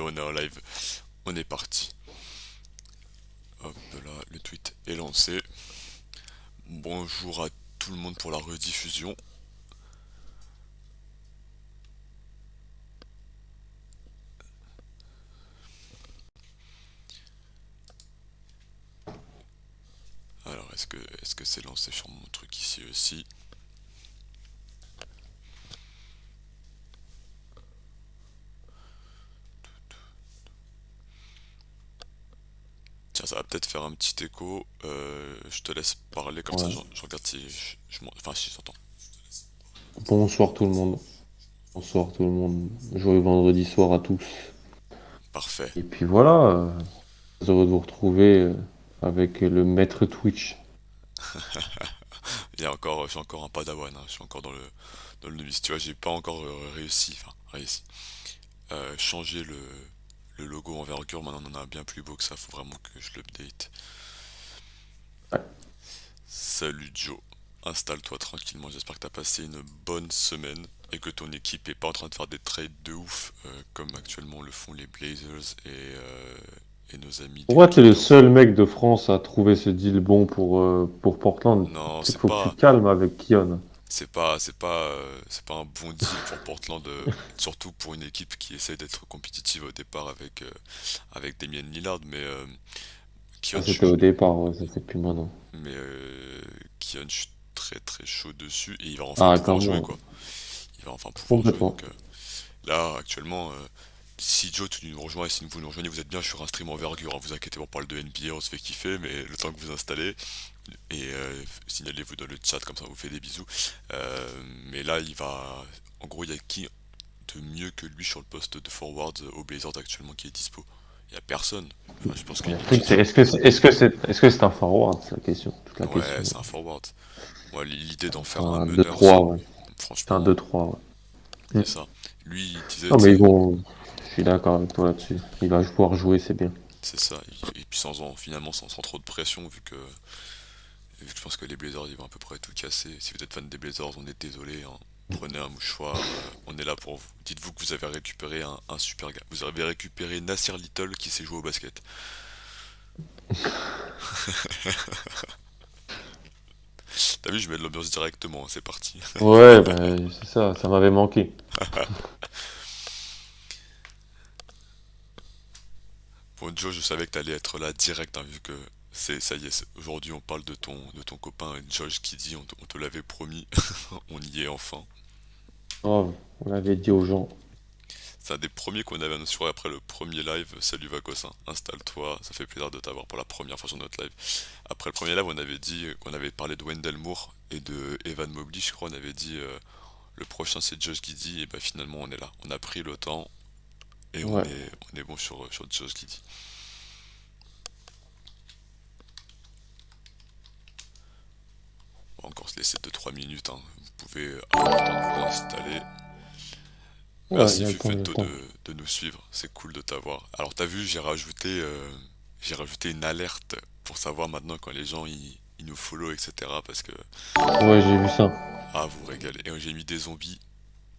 on est en live. On est parti. Hop là, le tweet est lancé. Bonjour à tout le monde pour la rediffusion. Alors, est-ce que c'est lancé sur mon truc ici aussi? Tiens, ça va peut-être faire un petit écho. Je te laisse parler comme ça, Ouais. je regarde si enfin, si j'entends. Bonsoir tout le monde. Bonsoir tout le monde. Joyeux vendredi soir à tous. Parfait. Et puis voilà, heureux de vous retrouver avec le maître Twitch. Il y a encore, je suis encore un padawan, hein, je suis encore dans le novice. Tu vois, j'ai pas encore réussi, enfin, réussi. Changer le logo envergure, maintenant on en a un bien plus beau que ça, faut vraiment que je l'update. Ouais. Salut Joe, installe-toi tranquillement, j'espère que t'as passé une bonne semaine et que ton équipe est pas en train de faire des trades de ouf comme actuellement le font les Blazers et nos amis des Pourquoi t'es le Clippers. seul mec de France à trouver ce deal bon pour Portland? Non, Tu sais qu'il faut que tu te calmes avec Kion. c'est pas un bon deal pour Portland, surtout pour une équipe qui essaie d'être compétitive au départ avec Damian Lillard, mais Ça Keon, c'était au départ, ouais, ça c'est plus maintenant. mais Keon, je suis très très chaud dessus et il va enfin Ah, pouvoir comme jouer moi, quoi. Il va enfin pouvoir jouer complètement. donc là actuellement si Joe tu nous rejoins et si vous nous rejoignez vous êtes bien sur un stream envergure, hein, vous inquiétez pas, on parle de NBA, on se fait kiffer mais le temps que vous installez et signalez-vous dans le chat comme ça on vous fait des bisous. Mais là il va en gros il y a qui de mieux que lui sur le poste de forward aux Blazers actuellement qui est dispo? Il y a personne. Enfin, je pense qu'il Le y a truc c'est Guidi. est-ce que c'est un forward, c'est la question, toute la Ouais, question. c'est un forward. Moi, l'idée d'en C'est faire un un meneur, 2-3, ouais. C'est un franchement, 2-3, ouais. c'est Mm. ça. Lui, il disait, Non tu mais ils sais, vont. Je suis d'accord avec toi là-dessus. Il va pouvoir jouer, c'est bien. c'est ça. Et puis finalement, sans trop de pression, vu que je pense que les Blazers, ils vont à peu près tout casser. Si vous êtes fan des Blazers, on est désolé, hein. Prenez un mouchoir, on est là pour vous. Dites-vous que vous avez récupéré un super gars. Vous avez récupéré Nasser Little qui sait jouer au basket. T'as vu, je mets de l'ambiance directement, hein, c'est parti. Ouais, ben c'est ça, ça m'avait manqué. Bon, Joe, je savais que t'allais être là direct, hein, vu que ça y est, aujourd'hui on parle de ton copain Josh qui dit, on te l'avait promis, on y est enfin. Grave, on l'avait dit aux gens. C'est un des premiers qu'on avait annoncé après le premier live. Salut Vacos, hein, installe-toi, ça fait plaisir de t'avoir pour la première fois sur notre live. Après le premier live, on avait dit qu'on avait parlé de Wendell Moore et de Evan Mobley, je crois, on avait dit le prochain c'est Josh Giddey, et bah finalement on est là. On a pris le temps et on Ouais. est, on est bon sur Josh Giddey. On va encore se laisser 2-3 minutes, hein. Vous pouvez avoir le temps de vous installer. Ouais, il y Merci a le temps, il y a le Fufento temps. de nous suivre, c'est cool de t'avoir. Alors t'as vu, j'ai rajouté une alerte pour savoir maintenant quand les gens ils nous follow, etc. Parce que Ouais, j'ai vu ça. vous régalez. Et j'ai mis des zombies.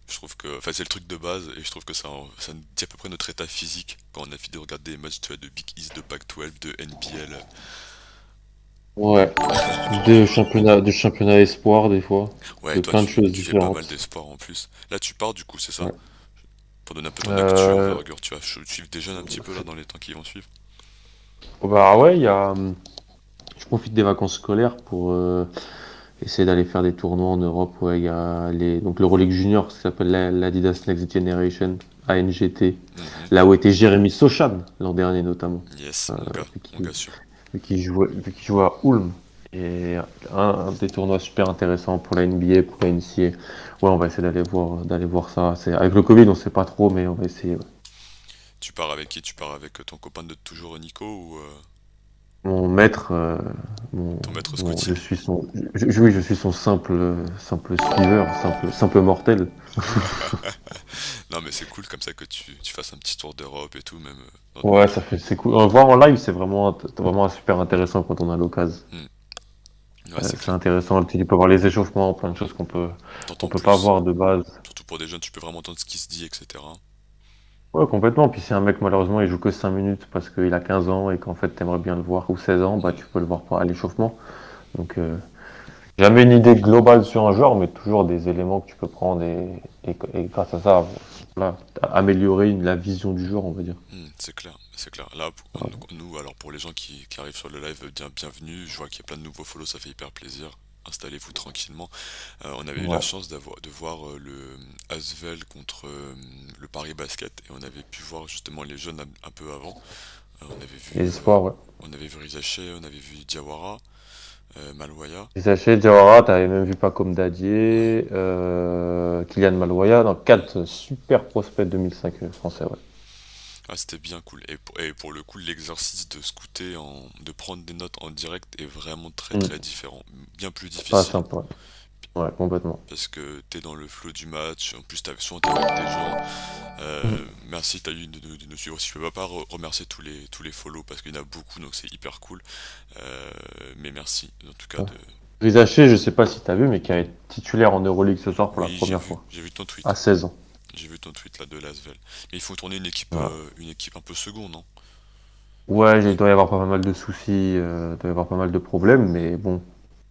Je trouve que, enfin c'est le truc de base et je trouve que ça nous dit à peu près notre état physique quand on a fini de regarder des matchs, tu vois, de Big East, de Pac-12, de NPL. Ouais. De championnat espoir, des fois. Ouais, De toi plein de tu, choses tu fais pas mal différentes. d'espoir en plus. Là tu pars du coup, c'est ça? Ouais. Pour donner un peu ton actu Euh, envergure, tu vas suivre des jeunes un petit peu là dans les temps qui vont suivre. Bah ouais, je profite des vacances scolaires pour essayer d'aller faire des tournois en Europe. Ouais, il y a donc l'Euroleague Junior, ça s'appelle l'Adidas Next Generation, ANGT. Mhm. Là où était Jérémy Sochan l'an dernier notamment. Yes, Euh, mon vu gars qu'il sûr. vu qu'il jouait à Ulm. Et un des tournois super intéressants pour la NBA, pour la NCAA. Ouais, on va essayer d'aller voir ça. Avec le Covid, on sait pas trop, mais on va essayer. Ouais. Tu pars avec qui? Tu pars avec ton copain de toujours Nico ou Mon maître, mon, ton maître je Scotty? suis oui, je suis son simple suiveur, simple mortel. Non mais c'est cool comme ça que tu fasses un petit tour d'Europe et tout, même Ouais, c'est cool. Voir en live, c'est vraiment super intéressant quand on a l'occasion. Hmm. Ouais, c'est C'est clair. intéressant, tu peux voir les échauffements, plein de choses qu'on T'entends peut pas plus. voir de base. Surtout pour des jeunes, tu peux vraiment entendre ce qui se dit, etc. Ouais, complètement. Puis si un mec, malheureusement, il joue que 5 minutes parce qu'il a 15 ans et qu'en fait, t'aimerais bien le voir, ou 16 ans, bah, tu peux le voir à l'échauffement. Donc, jamais une idée globale sur un joueur, mais toujours des éléments que tu peux prendre et grâce à ça, voilà, améliorer la vision du joueur, on va dire. C'est clair, c'est clair. Là, Voilà. nous, alors pour les gens qui arrivent sur le live, bienvenue. Je vois qu'il y a plein de nouveaux follow, ça fait hyper plaisir. Installez-vous tranquillement. On avait eu la Ouais. chance de voir le Asvel contre le Paris Basket et on avait pu voir justement les jeunes un peu avant. On avait Les vu, espoirs, ouais. Rizaché, on avait vu Diawara, Malwaya. Les sachets, Diawara, t'avais même vu pas comme Ouais. Dadier, Kylian Malloya, dans Mm. 4 super prospects 2005 français, ouais. Ah, c'était bien cool. Et pour le coup, l'exercice de scouter, de prendre des notes en direct est vraiment très Mm. très différent. Bien plus C'est pas difficile. simple, ouais. Ouais, complètement. Parce que t'es dans le flow du match, en plus souvent t'es avec des gens. Mm. Merci t'as eu de nous suivre aussi. Je peux pas remercier tous les follow parce qu'il y en a beaucoup donc c'est hyper cool. Euh, mais merci en tout cas Ouais. de. Rizaché, je sais pas si t'as vu, mais qui a été titulaire en Euroleague ce soir pour la Oui première fois, j'ai vu ton à tweet. 16 ans. J'ai vu ton tweet là de Lasvel. Mais il faut tourner Voilà. une équipe un peu seconde, non? Ouais, il doit y avoir pas mal de soucis, il doit y avoir pas mal de problèmes, mais bon,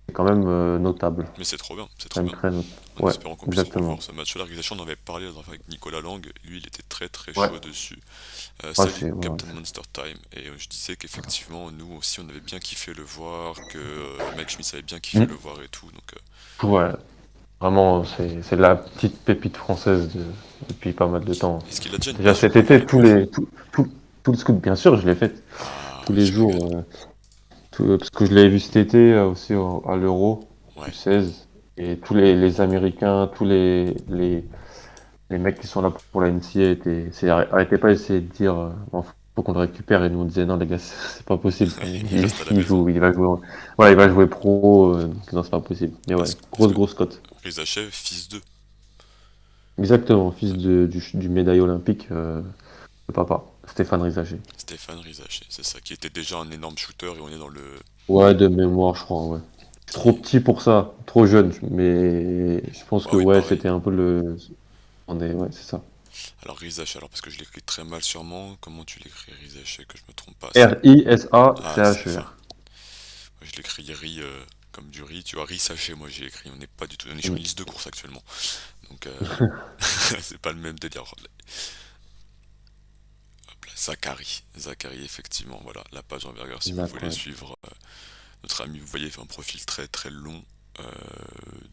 c'est quand même notable. Mais c'est trop bien, c'est Quand trop même bien. très notable. En Ouais, espérant qu'on puisse exactement. revoir ce match-là. L'organisation, on en avait parlé la dernière fois avec Nicolas Lang. Lui, il était très très Ouais. chaud dessus. Ah, Salut c'est, ouais, Captain Monster Time. Et je disais qu'effectivement, nous aussi, on avait bien kiffé le voir, que Mike Schmitz avait bien kiffé le Mm. voir et tout. Donc, Ouais, vraiment, c'est la petite pépite française depuis pas mal de temps. est-ce qu'il a déjà une Déjà base cet ou il été, est nouveau? tout le scout, bien sûr, je l'ai fait tous Ah, les je me régale. jours, parce que je l'avais vu cet été aussi à l'Euro Ouais. U16, et tous les Américains, les mecs qui sont là pour la NCA arrêtez pas d'essayer de dire bon, faut qu'on le récupère, et nous on disait non les gars, c'est pas possible. Il reste à la maison. Il va jouer, voilà, il va jouer pro, donc non c'est pas possible. Mais ouais, Parce que grosse cote. Rizachev, fils d'eux. Exactement, fils du médaille olympique, le papa, Stéphane Rizaché. Stéphane Rizaché, c'est ça, qui était déjà un énorme shooter et on est dans le. Ouais, de mémoire, je crois, ouais. Trop Et... petit pour ça, trop jeune, mais je pense Ah que oui, ouais, pareil. c'était un peu le. Ouais, c'est ça. Alors Rizaché, alors parce que je l'écris très mal sûrement. Comment tu l'écris Rizaché, que je me trompe pas? Ah, c'est ça. Risacher. Moi, je l'écris riz comme du riz. Tu vois, riz saché, moi j'ai écrit. On n'est pas du tout. On est sur une Mm. liste de courses actuellement. Donc c'est pas le même délire. Hop là, Zachary, effectivement. Voilà, la page envergure si vous voulez D'accord. suivre notre ami. Vous voyez, fait un profil très très long. Euh,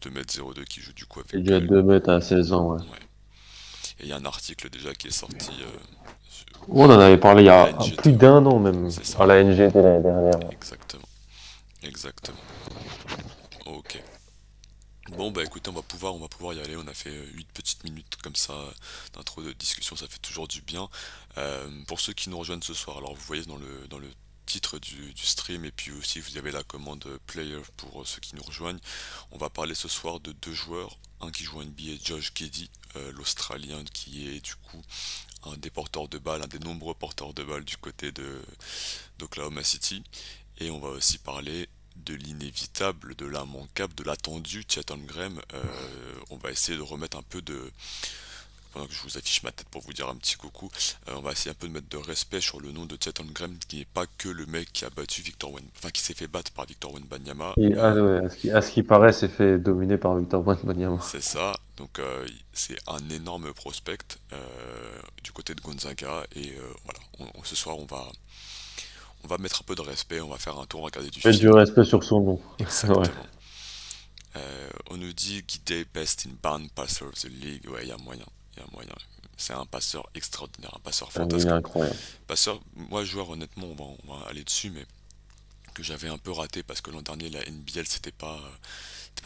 2m02 qui joue du coup Il est avec déjà 2 mètres à 16 ans, ouais. ouais. Et il y a un article déjà qui est sorti On en avait parlé il y à a la NGT, plus ouais. d'un an même, C'est ça. à la NGT l'année dernière. Exactement. Exactement. Ok. Bon bah écoutez, on va pouvoir y aller. On a fait 8 petites minutes comme ça d'intro de discussion, ça fait toujours du bien. Pour ceux qui nous rejoignent ce soir, alors vous voyez dans le titre du stream et puis aussi vous avez la commande player pour ceux qui nous rejoignent. On va parler ce soir de deux joueurs, un qui joue en NBA, Josh Giddey, l'Australien qui est du coup un des porteurs de balles, un des nombreux porteurs de balles du côté de d'Oklahoma City. Et on va aussi parler de l'inévitable, de l'immanquable, de l'attendu Chet Holmgren. On va essayer de remettre un peu de... Pendant que je vous affiche ma tête pour vous dire un petit coucou, on va essayer un peu de mettre de respect sur le nom de Chet Holmgren, qui n'est pas que le mec qui a battu enfin qui s'est fait battre par Victor Wembanyama. Ouais, à ce qui paraît, c'est fait dominer par Victor Wembanyama. C'est ça, donc c'est un énorme prospect du côté de Gonzaga et voilà, ce soir on va mettre un peu de respect, on va faire un tour, on va regarder du Mettre du film. respect sur son nom. Ouais. Exactement. On nous dit Guidé best in bound passer of the league. Ouais, il y a moyen. Il y a moyen. C'est un passeur extraordinaire, un passeur Ah, mais il est fantasque. incroyable. Passeur, moi joueur honnêtement, on va aller dessus, mais que j'avais un peu raté parce que l'an dernier la NBL c'était pas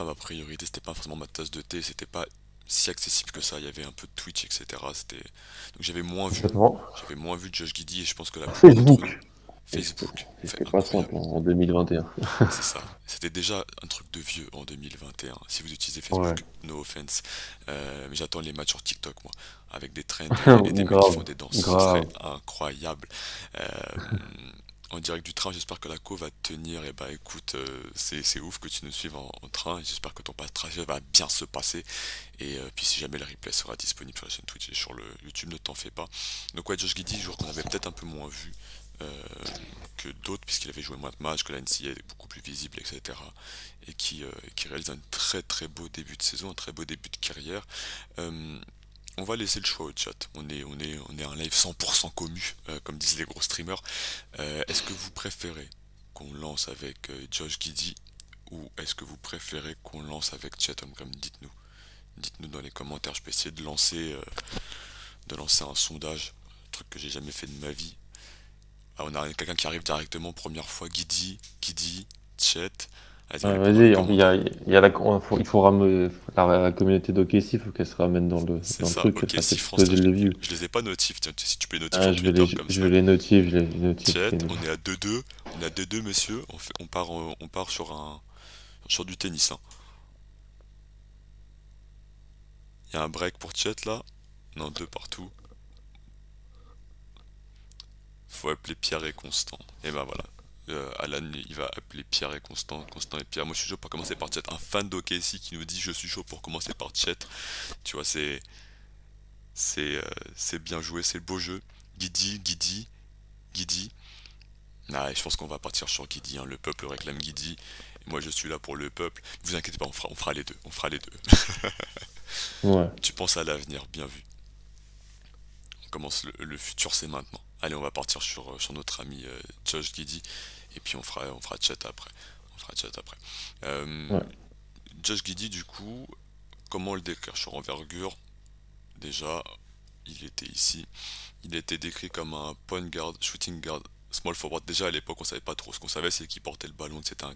ma priorité, c'était pas forcément ma tasse de thé, c'était pas si accessible que ça. Il y avait un peu de Twitch, etc. Donc Complètement. j'avais moins vu de Josh Giddey et je pense que la plupart d'entre nous, Facebook. Et Facebook, fait c'était pas incroyable. simple en 2021. C'est ça. C'était déjà un truc de vieux en 2021. Si vous utilisez Ouais. Facebook, no offense. Mais j'attends les matchs sur TikTok, moi. Avec des trends et des mecs qui font Grave. des danses. Ce serait Grave. incroyable. Euh, en direct du train, j'espère que la co va tenir. Et bah écoute, c'est ouf que tu nous suives en train et j'espère que ton trajet va bien se passer. Et puis si jamais le replay sera disponible sur la chaîne Twitch et sur le YouTube, ne t'en fais pas. Donc ouais, Josh Giddey, joueur qu'on avait peut-être un peu moins vu que d'autres, puisqu'il avait joué moins de matchs, que la NCAA est beaucoup plus visible, etc. Et qui réalise un très très beau début de saison, un très beau début de carrière. Euh, on va laisser le choix au chat. On est un live 100% commu, comme disent les gros streamers. Est-ce que vous préférez qu'on lance avec Josh Giddey ou est-ce que vous préférez qu'on lance avec Chatham comme dites-nous. Dites-nous dans les commentaires. Je peux essayer de lancer un sondage, un truc que j'ai jamais fait de ma vie. Ah, on a quelqu'un qui arrive directement, première fois. Guidi, Chet. Vas-y, on lui pose dans les Vas-y, commentaires. il faut ramener la communauté d'OKC, il faut qu'elle se ramène C'est dans le ça, truc, ok, ça fait si France, exploser le view. je les ai pas notifs. Tiens, si tu peux les notifier Ah, en tous les tops comme je ça. vais les notifier, je les notifie. Chet, on est à 2-2. On est à 2-2, monsieur. On part sur du tennis, hein. Il y a un break pour Chet là. Non, deux partout. Faut appeler Pierre et Constant. Et ben voilà. Alan, il va appeler Pierre et Constant. Constant et Pierre. Moi, je suis chaud pour commencer par Chet. Un fan d'OKC qui nous dit je suis chaud pour commencer par Chet. Tu vois, c'est bien joué, c'est le beau jeu. Guidi. Ah, je pense qu'on va partir sur Guidi, hein. Le peuple réclame Guidi. Et moi, je suis là pour le peuple. Ne vous inquiétez pas, on fera les deux. On fera les deux. Ouais, Tu penses à l'avenir, bien vu. On commence le futur, c'est maintenant. Allez, on va partir sur notre ami Josh Giddey. Et puis on fera chat après. On fera chat après. Euh, ouais. Josh Giddey, du coup, comment le décrire sur envergure? Déjà, il était ici. Il était décrit comme un point guard, shooting guard, small forward. Déjà à l'époque, on savait pas trop. Ce qu'on savait, c'est qu'il portait le ballon, que c'était un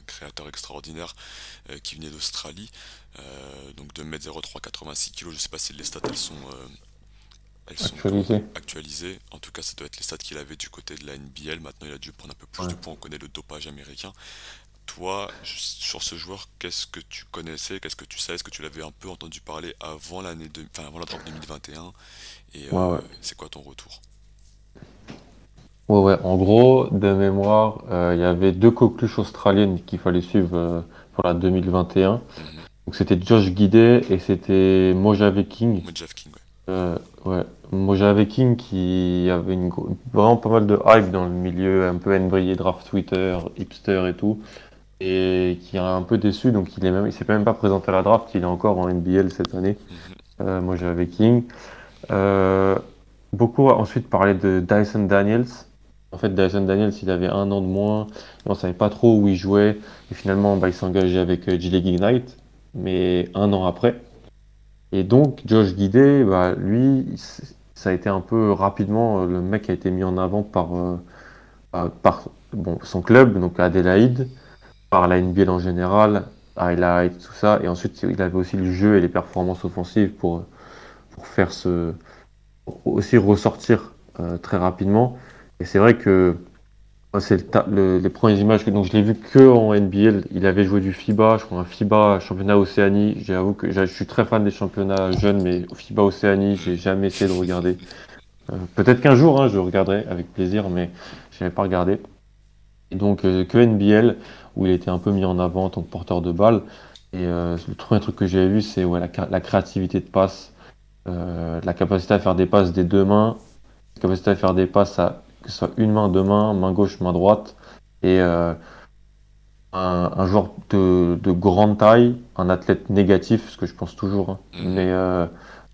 créateur extraordinaire qui venait d'Australie. Donc 2m03, 86 kg. Je sais pas si les stats elles sont Actualisé. actualisées. En tout cas, ça doit être les stats qu'il avait du côté de la NBL. Maintenant, il a dû prendre un peu plus de Ouais. points. On connaît le dopage américain. Toi, sur ce joueur, qu'est-ce que tu connaissais? Qu'est-ce que tu savais? Est-ce que tu l'avais un peu entendu parler avant enfin, avant la draft 2021? Et Ouais, ouais. c'est quoi ton retour? Ouais, ouais. En gros, de mémoire, il y avait deux coqueluches australiennes qu'il fallait suivre pour la 2021. Mhm. Donc c'était Josh Giddey et c'était Mojave King. Moi, Jeff King, ouais. Euh, ouais. Mojave King qui avait vraiment pas mal de hype dans le milieu, un peu NBA, draft Twitter, hipster et tout. Et qui est un peu déçu, donc il s'est même pas présenté à la draft, il est encore en NBL cette année. Mhm. Mojave King. Euh, Beaucoup a ensuite parlé de Dyson Daniels. En fait, Dyson Daniels, il avait un an de moins, et on savait pas trop où il jouait. Et finalement, bah, il s'est engagé avec G-League Ignite, mais un an après. Et donc, Josh Giddey, bah, lui, ça a été un peu rapidement le mec a été mis en avant par bon, son club, donc Adelaide, par la NBL en général, highlight, tout ça. Et ensuite, il avait aussi le jeu et les performances offensives pour faire aussi ressortir très rapidement. Et c'est vrai que moi, c'est les premières images donc je l'ai vu que en NBL. Il avait joué du FIBA, je crois un FIBA championnat Océanie. J'avoue que je suis très fan des championnats jeunes, mais FIBA Océanie, j'ai jamais essayé de regarder. Peut-être qu'un jour, hein, je regarderai avec plaisir, mais je n'avais pas regardé. Et donc que NBL, où il était un peu mis en avant en tant que porteur de balle. Et le premier truc que j'ai vu, c'est ouais, la créativité de passe, la capacité à faire des passes des deux mains, la capacité à faire des passes que ce soit une main, deux mains, main gauche, main droite. Et un joueur de grande taille, un athlète négatif, ce que je pense toujours, hein, Mhm. mais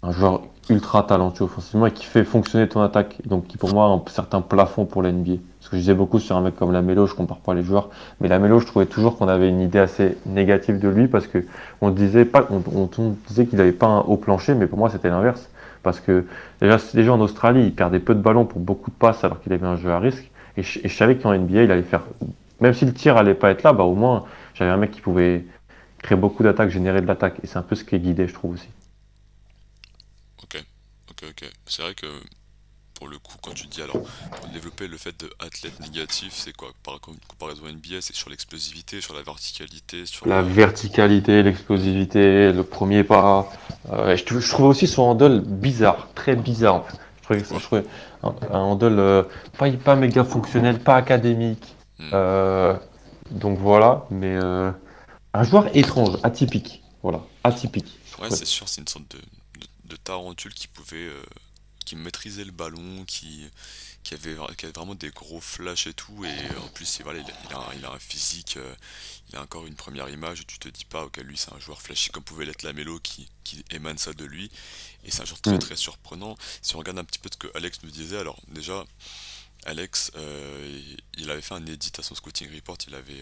un joueur ultra talentueux offensivement et qui fait fonctionner ton attaque. Donc qui pour moi a un certain plafond pour la NBA. Parce que je disais beaucoup sur un mec comme Lamelo, je compare pas les joueurs, mais Lamelo, je trouvais toujours qu'on avait une idée assez négative de lui parce que on disait pas, on disait qu'il avait pas un haut plancher, mais pour moi c'était l'inverse. Parce que déjà en Australie, il perdait peu de ballons pour beaucoup de passes alors qu'il avait un jeu à risque. Et je savais qu'en NBA, il allait faire même si le tir allait pas être là, bah au moins j'avais un mec qui pouvait créer beaucoup d'attaques, générer de l'attaque. Et c'est un peu ce qui est guidé, je trouve aussi. Ok, ok. C'est vrai que pour le coup, quand tu dis alors, pour développer le fait de athlète négatif, c'est quoi? Par comparaison NBA, c'est sur l'explosivité, sur la verticalité, sur La la. verticalité, l'explosivité, le premier pas. Je trouve aussi son handle bizarre, très bizarre en fait. je Pourquoi? trouvais un handle pas méga fonctionnel, pas académique. Hmm. Euh, donc voilà, mais un joueur étrange, atypique. Voilà, atypique, je Ouais, trouvais. c'est sûr, c'est une sorte de tarentule qui pouvait, qui maîtrisait le ballon, qui avait vraiment des gros flashs et tout, et en plus, voilà, il a un physique, il a encore une première image, et tu te dis pas, ok, lui c'est un joueur flashy comme pouvait l'être Lamelo qui émane ça de lui, et c'est un joueur très Hmm. très surprenant. Si on regarde un petit peu ce que Alex nous disait, alors déjà, Alex, il avait fait un edit à son scouting report, il avait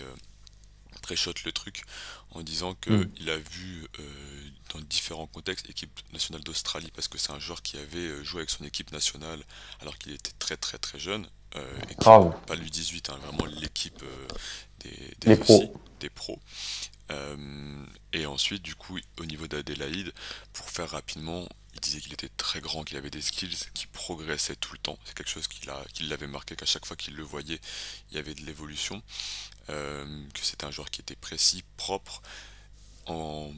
pré-shot le truc en disant que Hmm. il a vu dans différents contextes équipe nationale d'Australie parce que c'est un joueur qui avait joué avec son équipe nationale alors qu'il était très très très jeune, équipe Grave, pas l'U18 hein, vraiment l'équipe les des pros. aussi des pros. Et ensuite du coup au niveau d'Adélaïde, pour faire rapidement, il disait qu'il était très grand, qu'il avait des skills, qu'il progressait tout le temps. C'est quelque chose qui l'avait marqué, qu'à chaque fois qu'il le voyait, il y avait de l'évolution, que c'était un joueur qui était précis, propre, en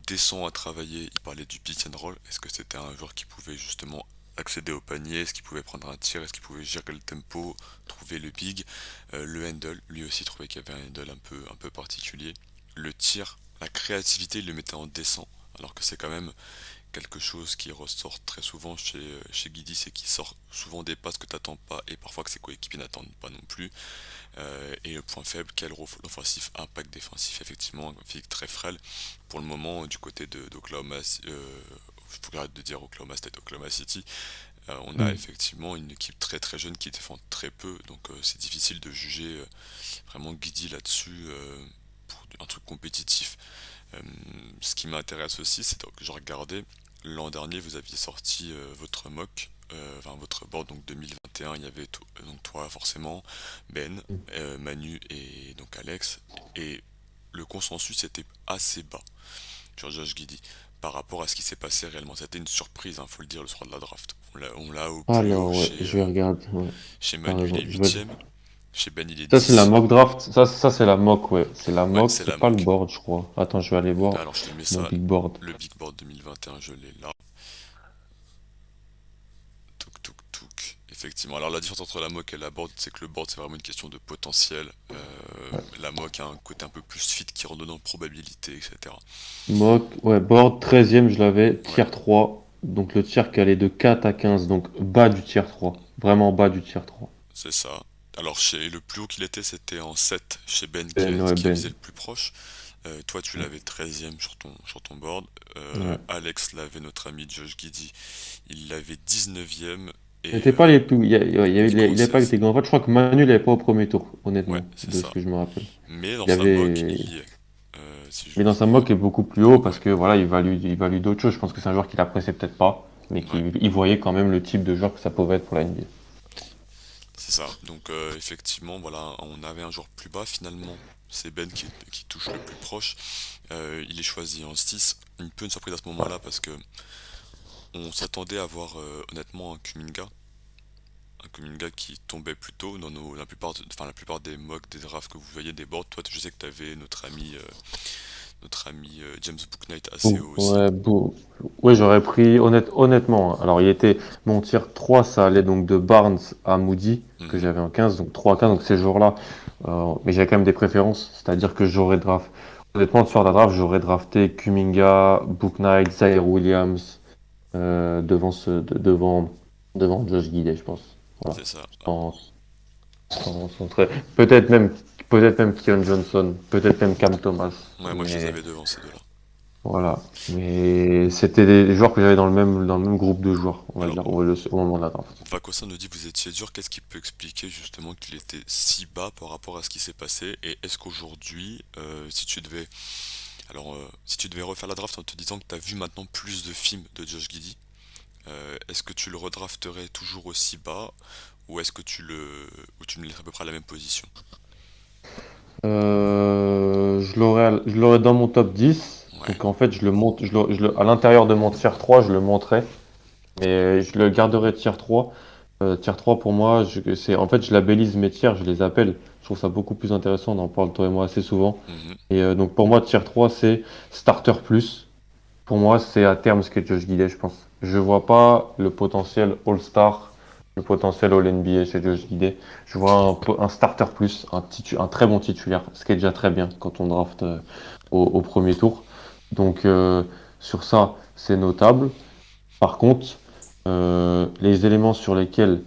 descend à travailler, il parlait du pick and roll, est-ce que c'était un joueur qui pouvait justement accéder au panier, est-ce qu'il pouvait prendre un tir, est-ce qu'il pouvait gérer le tempo, trouver le big, le handle, lui aussi trouvait qu'il y avait un handle un peu particulier, le tir, la créativité, il le mettait en descend, alors que c'est quand même quelque chose qui ressort très souvent chez Guidi, c'est qu'il sort souvent des passes que t'attends pas et parfois que ses coéquipiers n'attendent pas non plus. Et le point faible, quel l'offensif impact défensif, effectivement, un physique très frêle. Pour le moment, du côté d'Oklahoma, faut que j'arrête de dire Oklahoma State, Oklahoma City, on a Hmm. effectivement une équipe très très jeune qui défend très peu, donc c'est difficile de juger vraiment Guidi là-dessus pour un truc compétitif. Euh, Ce qui m'intéresse aussi, c'est que je regardais, l'an dernier vous aviez sorti votre mock, enfin votre board donc 2021, il y avait donc toi forcément, Ben, Manu et donc Alex, et le consensus était assez bas sur Josh Giddey par rapport à ce qui s'est passé réellement. C'était une surprise, hein, faut le dire, le soir de la draft. On l'a au plus haut Alors, ouais, je vais regarder. Ouais, chez t'as Manu, il raison. est huitième, chez Ben, il est Ça, c'est la 10. mock draft. Ça c'est la mock, ouais. C'est la Ouais, mock, c'est c'est la pas le mock. board, je crois. Attends, je vais aller voir Alors je te mets mon ça, big board. le Big Board 2021, je l'ai là. Touk touk touk. Effectivement. Alors la différence entre la mock et la board, c'est que le board c'est vraiment une question de potentiel. La mock a un côté un peu plus fit qui redonne en probabilité, etc. Mock, ouais, board 13e, je l'avais. Ouais, Tier 3. Donc le tier qui allait de 4 à 15. Donc bas du tier 3. Vraiment bas du tier 3. c'est ça. Alors chez le plus haut qu'il était, c'était en 7 chez Ben Ben, ouais, qui a visé Ben. le plus proche. Toi tu l'avais 13e sur ton board. Ouais. Alex l'avait, notre ami Josh Giddy, il l'avait 19e et C'était pas les plus. Nico Il avait pas 16. été grand. En fait, je crois que Manu l'avait pas au premier tour, Ouais, honnêtement, c'est de ce ça. que je me rappelle. Mais dans Il y sa mock, avait. il y est. Si je Mais dans sa vois. mock, il est beaucoup plus haut parce Ouais, que voilà, il value d'autres choses. Je pense que c'est un joueur qu'il appréciait peut-être pas, mais ouais. il voyait quand même le type de joueur que ça pouvait être pour la NBA. C'est ça. Donc effectivement, voilà, on avait un joueur plus bas finalement. C'est Ben qui touche le plus proche. Il est choisi en 6. Un peu une surprise à ce Ouais. moment-là parce que on s'attendait à voir honnêtement un Kuminga qui tombait plus tôt dans la plupart des mocks, des drafts que vous voyez des boards. Toi, je sais que tu avais notre ami James Bouknight assez haut aussi. Ouais, ouais, j'aurais pris honnêtement, hein. Alors, il était mon tier 3, ça allait donc de Barnes à Moody, que Mhm. j'avais en 15, donc 3 à 15, donc ces jours-là. Mais j'avais quand même des préférences, c'est-à-dire que j'aurais draft. Honnêtement, sur la draft, j'aurais drafté Kuminga, Book Knight, Zaire Williams, devant Josh Giddey, je pense. Voilà. C'est ça. Sans, sans trait. Peut-être même, peut-être même Keon Johnson, peut-être même Cam Thomas. Ouais, moi je les Mais avais devant ces deux-là. voilà. Mais c'était des joueurs que j'avais dans le même groupe de joueurs, on va Alors, dire, au moment de la draft. Vakosa nous dit que vous étiez dur. Qu'est-ce qui peut expliquer justement qu'il était si bas par rapport à ce qui s'est passé? Et est-ce qu'aujourd'hui, si tu devais refaire la draft en te disant que tu as vu maintenant plus de films de Josh Giddey, est-ce que tu le redrafterais toujours aussi bas ou est-ce que ou tu le laisserais à peu près à la même position? Je l'aurais dans mon top 10. Ouais. Donc en fait, je le monte, à l'intérieur de mon tier 3, je le monterai. Mais je le garderai tier 3. Tier 3 pour moi, en fait, je labellise mes tiers, je les appelle. Je trouve ça beaucoup plus intéressant, on en parle toi et moi assez souvent. Mhm. Et donc pour moi, tier 3, c'est starter plus. pour moi, c'est à terme ce qu'est Josh Giddey, je pense. Je vois pas le potentiel All-Star, le potentiel All-NBA chez Josh Giddey. Je vois un starter plus, un très bon titulaire, ce qui est déjà très bien quand on draft au premier tour. Donc, sur ça, c'est notable. Par contre, les éléments sur lesquels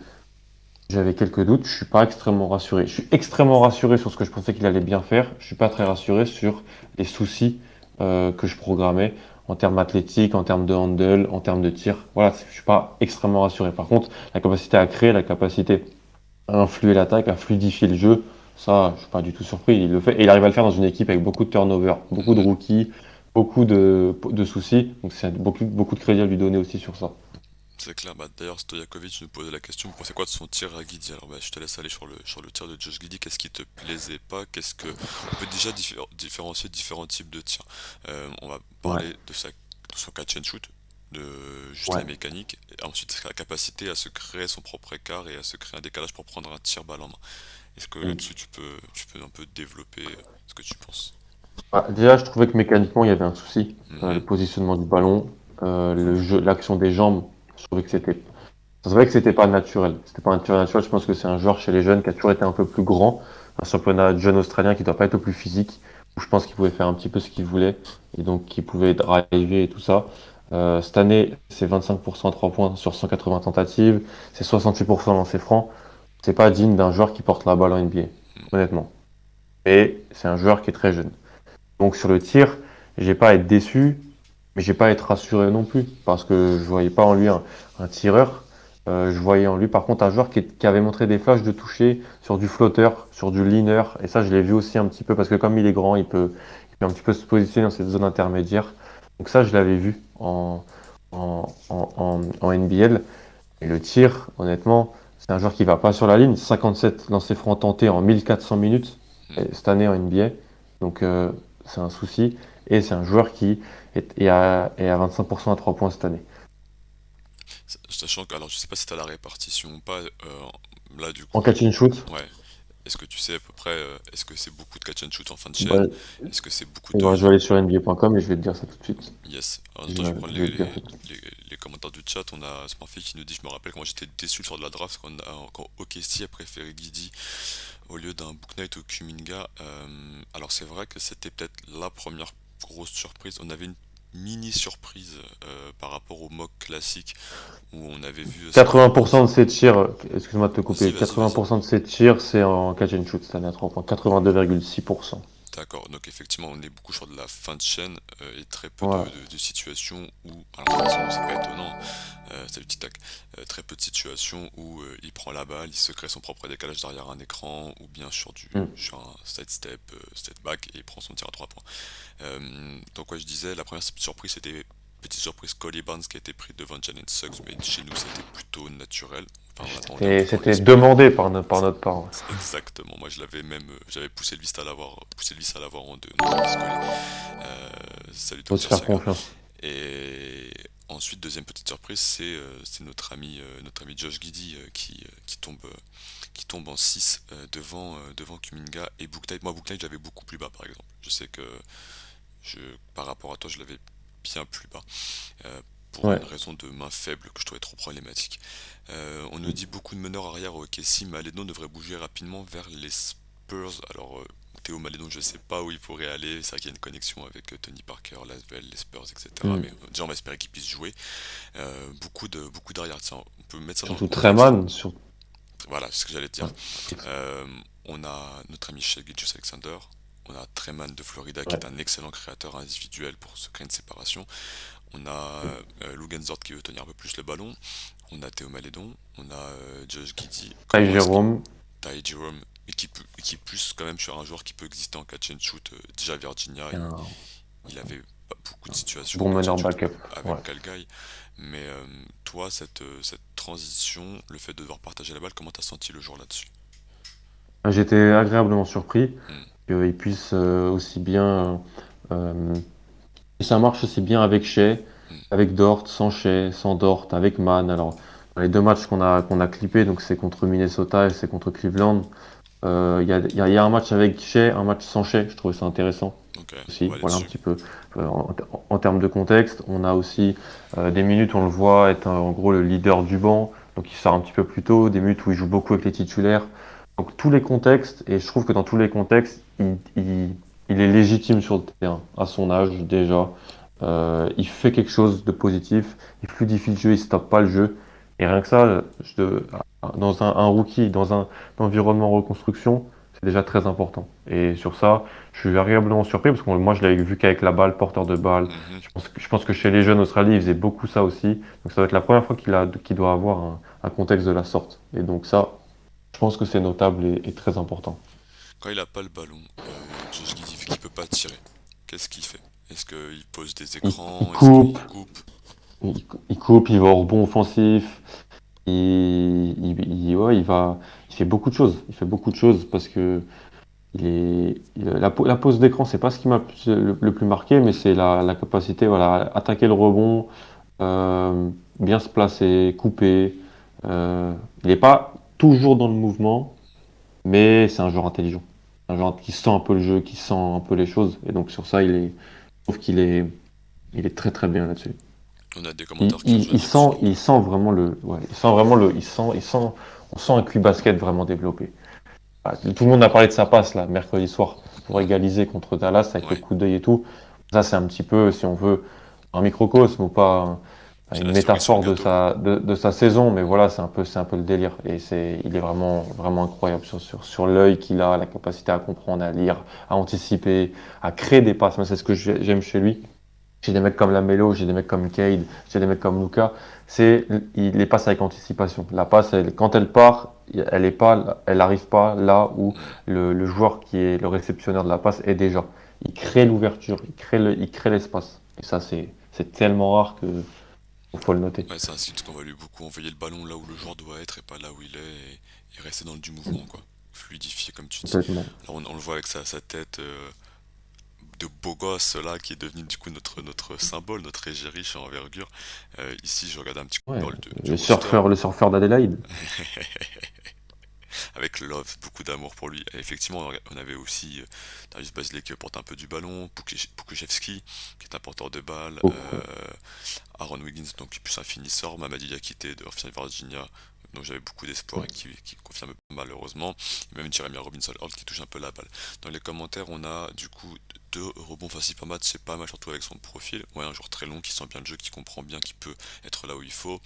j'avais quelques doutes, je suis pas extrêmement rassuré. Je suis extrêmement rassuré sur ce que je pensais qu'il allait bien faire. Je suis pas très rassuré sur les soucis que je programmais en termes athlétiques, en termes de handle, en termes de tir. Voilà, je suis pas extrêmement rassuré. Par contre, la capacité à créer, la capacité à influer l'attaque, à fluidifier le jeu, ça, je suis pas du tout surpris. Il le fait et il arrive à le faire dans une équipe avec beaucoup de turnover, beaucoup de Mhm. rookies, beaucoup de soucis. Donc c'est beaucoup de crédit à lui donner aussi sur ça. C'est clair, bah, d'ailleurs Stojakovic nous posait la question, vous pensez quoi de son tir à Guidi? Alors bah, je te laisse aller sur le tir de Josh Giddey, qu'est-ce qui te plaisait pas? Qu'est-ce que... On peut déjà différencier différents types de tirs. On va Ouais, parler de son catch and shoot, de juste la ouais. mécanique, et ensuite sa capacité à se créer son propre écart et à se créer un décalage pour prendre un tir balle en main. Est-ce que Mm. là-dessus tu peux un peu développer ce que tu penses? Déjà, je trouvais que mécaniquement, il y avait un souci. Le Mhm. positionnement du ballon, le jeu, l'action des jambes, je trouvais que c'était, ça se voyait que c'était pas naturel. C'était pas un tir naturel. Je pense que c'est un joueur chez les jeunes qui a toujours été un peu plus grand. Un championnat de jeunes australien qui doit pas être le plus physique. Où je pense qu'il pouvait faire un petit peu ce qu'il voulait. Et donc, qu'il pouvait driver et tout ça. Cette année, c'est 25% à 3 points sur 180 tentatives. C'est 68% dans ses francs. C'est pas digne d'un joueur qui porte la balle en NBA. Honnêtement. Et c'est un joueur qui est très jeune. Donc sur le tir, j'ai pas à être déçu, mais j'ai pas à être rassuré non plus, parce que je voyais pas en lui un tireur. Je voyais en lui par contre un joueur qui avait montré des flashs de toucher sur du flotteur, sur du leaner, et ça je l'ai vu aussi un petit peu, parce que comme il est grand, il peut un petit peu se positionner dans cette zone intermédiaire. Donc ça je l'avais vu en NBL. Et le tir, honnêtement, c'est un joueur qui va pas sur la ligne. 57 lancers francs tentés en 1400 minutes cette année en NBA. Donc c'est un souci. Et c'est un joueur qui est à 25% à 3 points cette année. Sachant que, alors je sais pas si t'as la répartition ou pas, là du En coup, catch and shoot, ouais. Est-ce que tu sais à peu près, est-ce que c'est beaucoup de catch and shoot en fin de chaîne? bah, Est-ce que c'est beaucoup je de... vais aller sur NBA.com et je vais te dire ça tout de suite. Yes. En même Je temps, je vais, vais prendre je vais te dire ça tout de suite. les commentaires du chat. On a Smurfy qui nous dit, je me rappelle quand j'étais déçu sur de la draft, quand OKC a préféré Guidi au lieu d'un Book Knight au Kuminga. Alors c'est vrai que c'était peut-être la première grosse surprise. On avait une mini surprise par rapport au mock classique où on avait vu Scotty Barnes. 80% de ses tirs, excuse-moi de te Vas-y, couper, vas-y, vas-y. 80% de ses tirs, c'est en catch and shoot cette année à 3 points. 82,6%. D'accord, donc effectivement on est beaucoup sur de la fin de chaîne et très peu Ouais. de situations où, alors de toute façon, c'est pas étonnant, salut petit tac, très peu de situations où il prend la balle, il se crée son propre décalage derrière un écran ou bien Mm. sur un side step, step back et il prend son tir à 3 points. Donc ouais je disais, la première surprise c'était petite surprise Collie Barnes qui a été pris devant Jalen Suggs mais chez nous c'était plutôt naturel, enfin on attendait, on C'était l'espérait. demandé par notre part. Exactement, moi je l'avais même, j'avais poussé le vice à l'avoir en deux, donc Scully. Salut Faut se Docteur faire Saga. confiance. Et ensuite, deuxième petite surprise, c'est notre ami Josh Giddey qui tombe en 6 devant Kuminga et Book Knight. Moi, Book Knight, je l'avais beaucoup plus bas par exemple. Je sais que je, par rapport à toi, je l'avais bien plus bas. euh, pour Ouais. une raison de main faible que je trouvais trop problématique. On nous dit beaucoup de meneurs arrière au OKC, Maledon devrait bouger rapidement vers les Spurs. Alors, Théo Maledon, je sais pas où il pourrait aller. C'est vrai qu'il y a une connexion avec Tony Parker, Lasvel, les Spurs, etc. Mm. Mais déjà, on va espérer qu'il puisse jouer. Beaucoup d'arrière. Tiens, on peut mettre ça dans le Surtout contexte. Treman. Sur... Voilà, c'est ce que j'allais te dire. Ouais. Euh, on a notre ami Shai Alexander. On a Treman de Florida qui Ouais. est un excellent créateur individuel pour se créer une séparation. On a Lugensort qui veut tenir un peu plus le ballon. On a Théo Malédon. On a Josh Giddey. Ty Comment est-ce que Jerome. Ty Jerome, mais qui est plus quand même sur un joueur qui peut exister en catch and shoot. Déjà à Virginia, C'est un il avait pas beaucoup de situations en bon catch and meneur shoot backup. Ouais. avec Calguy. Mais toi, cette transition, le fait de devoir partager la balle, comment t'as senti le jour là-dessus? J'étais agréablement surpris Hmm, qu'il puisse aussi bien. Que ça marche aussi bien avec Shea, hmm, avec Dort, sans Shea, sans Dort, avec Man. Alors, dans les deux matchs qu'on a clippés, donc c'est contre Minnesota et c'est contre Cleveland. Il y a un match avec Shea, un match sans Shea. Je trouvais ça intéressant Ok, on va aussi. aller Voilà un dessus. petit peu en termes de contexte. On a aussi des minutes où on le voit être en gros le leader du banc, donc il sort un petit peu plus tôt. Des minutes où il joue beaucoup avec les titulaires. Donc tous les contextes, et je trouve que dans tous les contextes, il est légitime sur le terrain, à son âge déjà. Il fait quelque chose de positif, il fluidifie le jeu, il stoppe pas le jeu. Et rien que ça, dans un rookie, dans un environnement reconstruction, c'est déjà très important. Et sur ça, je suis agréablement surpris parce que moi, je l'avais vu qu'avec la balle, porteur de balle. Mhm. Je pense que chez les jeunes Australiens, ils faisaient beaucoup ça aussi. Donc ça doit être la première fois qu'il doit avoir un contexte de la sorte. Et donc ça, je pense que c'est notable et très important. Quand il a pas le ballon, Josh Giddey, vu qu'il peut pas tirer, qu'est-ce qu'il fait? Est-ce qu'il pose des Il écrans? Est-ce coupe, qu'il coupe? il coupe, il va au rebond offensif. Ouais, il fait beaucoup de choses. Il fait beaucoup de choses parce que la pose d'écran, c'est pas ce qui m'a le plus marqué, mais c'est la capacité, voilà, à attaquer le rebond, bien se placer, couper. Il n'est pas toujours dans le mouvement, mais c'est un joueur intelligent. Un joueur qui sent un peu le jeu, qui sent un peu les choses. Et donc sur ça, je trouve il est très très bien là-dessus. On a des commentaires qui rejoignent Il sent vraiment il sent, on sent un QI basket vraiment développé. Ah, tout le monde a parlé de sa passe là, mercredi soir, pour égaliser contre Dallas avec le Ouais, coup d'œil et tout. Ça, c'est un petit peu, si on veut, un microcosme ou pas c'est une la cerise sur le métaphore gâteau. de sa saison, mais voilà, c'est un peu le délire. Il est vraiment, vraiment incroyable sur l'œil qu'il a, la capacité à comprendre, à lire, à anticiper, à créer des passes. Moi, c'est ce que j'aime chez lui. J'ai des mecs comme Lamelo, j'ai des mecs comme Cade, j'ai des mecs comme Luka. Il les passe avec anticipation. La passe, quand elle part, elle arrive pas là où Hmm. le joueur qui est le réceptionneur de la passe est déjà. Il crée l'ouverture, il crée l'espace. Et ça, c'est tellement rare que faut le noter. Ouais, c'est un site qu'on va lui beaucoup envoyer le ballon là où le joueur doit être et pas là où il est et rester dans le du mouvement quoi. Fluidifier comme tu dis. Complètement. Alors on le voit avec sa tête de beau gosse là qui est devenu du coup notre symbole, notre égérie chez Envergure. Ici je regarde un petit coup Ouais, du roster. le surfeur d'Adélaïde. Avec love, beaucoup d'amour pour lui. Et effectivement, on avait aussi Darius Bazley qui porte un peu du ballon, Pukushevski qui est un porteur de balle, Beaucoup. Aaron Wiggins donc qui est plus un finisseur, Mamadi Diakité de Virginia dont j'avais beaucoup d'espoir et qui confirme malheureusement, et même Jeremiah Robinson Hall qui touche un peu la balle. Dans les commentaires, on a du coup 2 rebonds faciles par match, c'est pas mal surtout avec son profil. Ouais, un joueur très long qui sent bien le jeu, qui comprend bien, qui peut être là où il faut.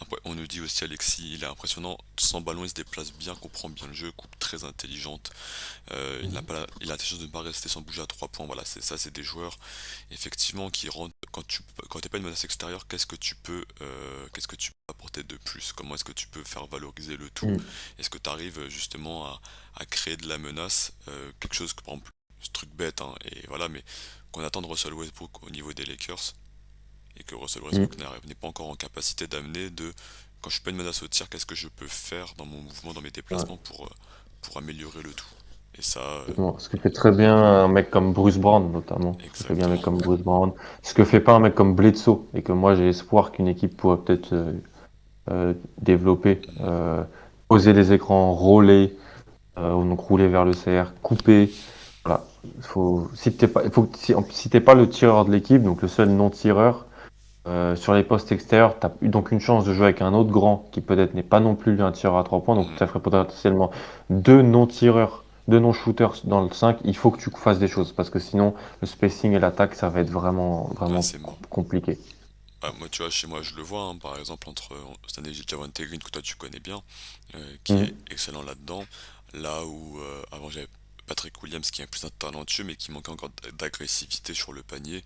Après, on nous dit aussi Alexis, il est impressionnant, sans ballon il se déplace bien, comprend bien le jeu, coupe très intelligente. Il a l'intelligence de ne pas rester sans bouger à 3 points. Voilà, c'est des joueurs effectivement qui rentrent quand t'es pas une menace extérieure, qu'est-ce que tu peux apporter de plus? Comment est-ce que tu peux faire valoriser le tout? Mm. Est-ce que tu arrives justement à créer de la menace, quelque chose que par exemple, ce truc bête, hein, et voilà, mais qu'on attend de Russell Westbrook au niveau des Lakers et que Russell Mm. Westbrook n'est pas encore en capacité d'amener de quand je suis pas une menace au tir, qu'est-ce que je peux faire dans mon mouvement, dans mes Ouais. déplacements pour améliorer le tout? Et ça, Bon, ce que fait très bien un mec comme Bruce Brown, notamment. Ce que fait bien un mec exactement. comme Bruce Brown. Ce que fait pas un mec comme Bledsoe. Et que moi, j'ai espoir qu'une équipe pourrait peut-être développer. Poser les écrans, rouler, donc rouler vers le CR, couper. Voilà. Si t'es pas le tireur de l'équipe, donc le seul non-tireur, sur les postes extérieurs, tu as donc une chance de jouer avec un autre grand qui peut-être n'est pas non plus un tireur à 3 points. Donc Mhm. ça ferait potentiellement deux non-tireurs, deux non-shooters dans le 5. Il faut que tu fasses des choses parce que sinon le spacing et l'attaque, ça va être vraiment, Ouais, vraiment c'est mort. compliqué. Moi, tu vois, chez moi, je le vois, hein, par exemple, entre cette année, j'ai Javante Green, que toi tu connais bien, qui est Mhm. excellent là-dedans. Là où avant j'avais Patrick Williams, qui est plus un talentueux, mais qui manquait encore d'agressivité sur le panier